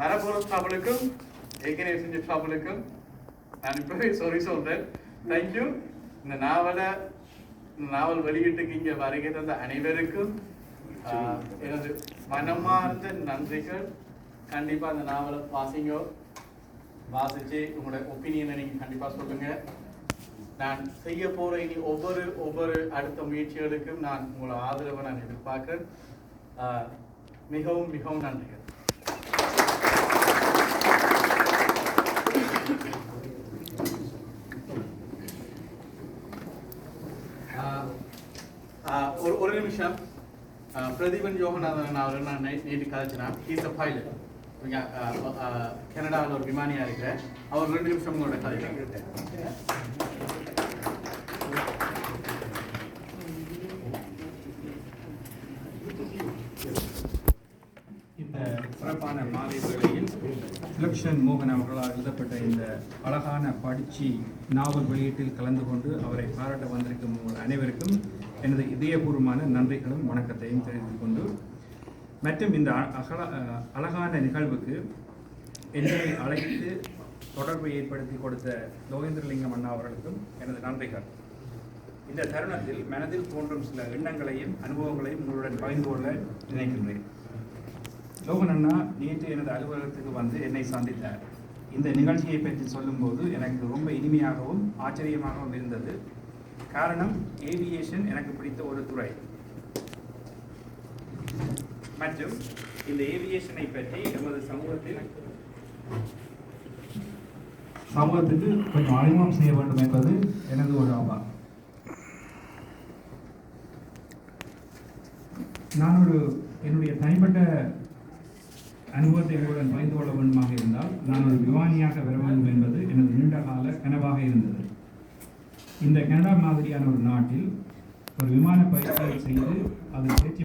வரப்போகிற ட்ரபிளுக்கும் ஏற்கனவே செஞ்ச ட்ரபிளுக்கும் நான் இப்போவே சாரி சொல்கிறேன். தேங்க்யூ. இந்த நாவல் வெளியீட்டுக்கு இங்கே வருகை தந்த அனைவருக்கும் எனது மனமார்ந்த நன்றிகள். கண்டிப்பாக அந்த நாவலை வாசிச்சு உங்களோட ஒப்பீனியனை நீங்கள் கண்டிப்பாக சொல்லுங்கள். நான் செய்ய போகிற இனி ஒவ்வொரு அடுத்த முயற்சிகளுக்கும் நான் உங்களோட ஆதரவை நான் எதிர்பார்க்கிறேன். மிகவும் மிகவும் நன்றிகள். ஒரு நிமிஷம். பிரதீபன் யோகநாதன் அவர்கள் நான் நேற்று கதைச்சினா, ஹீஸ் அ பைலட், கனடாவில் ஒரு விமானியா இருக்கிற அவர் 2 நிமிஷம் உங்களோட கதை. இந்த சிறப்பான மாலை வேளையில் சுலக்ஷன் மோகன் அவர்களால் எழுதப்பட்ட இந்த அழகான படிச்சி நாவல் வெளியீட்டில் கலந்து கொண்டு அவரை பாராட்ட வந்திருக்கும் உங்கள் அனைவருக்கும் எனது இதயபூர்வமான நன்றிகளும் வணக்கத்தையும் தெரிவித்துக் கொண்டு, மற்றும் இந்த அழகான நிகழ்வுக்கு என்னை அழைத்து தொடர்பை ஏற்படுத்தி கொடுத்த லோகேந்திரலிங்கம் அண்ணா அவர்களுக்கும் எனது நன்றிகள். இந்த தருணத்தில் மனதில் தோன்றும் சில எண்ணங்களையும் அனுபவங்களையும் உங்களுடன் பகிர்ந்து கொள்ள நினைக்கின்றேன். லோகன் அண்ணா நேற்று எனது அலுவலகத்துக்கு வந்து என்னை சந்தித்தார். இந்த நிகழ்ச்சியை பற்றி சொல்லும்போது எனக்கு ரொம்ப இனிமையாகவும் ஆச்சரியமாகவும் இருந்தது. காரணம், ஏவியேஷன் எனக்கு பிடித்த ஒரு துறை மற்றும் இந்த ஏவியேஷனை பற்றி எமது சமூகத்துக்கு கொஞ்சம் அறிமுகம் செய்ய வேண்டும் என்பது எனது ஒரு ஆவா. நான் என்னுடைய தனிப்பட்ட அனுபவத்தை எங்களுடன் பகிர்ந்து கொள்ள வேண்டுமாக இருந்தால், நான் ஒரு விமானியாக வர வேண்டும் என்பது எனது நீண்டகால கனவாக இருந்தது. இந்த கனடா மாதிரியான ஒரு நாட்டில் ஒரு விமான பயிற்சியை செய்து அதில் தேர்ச்சி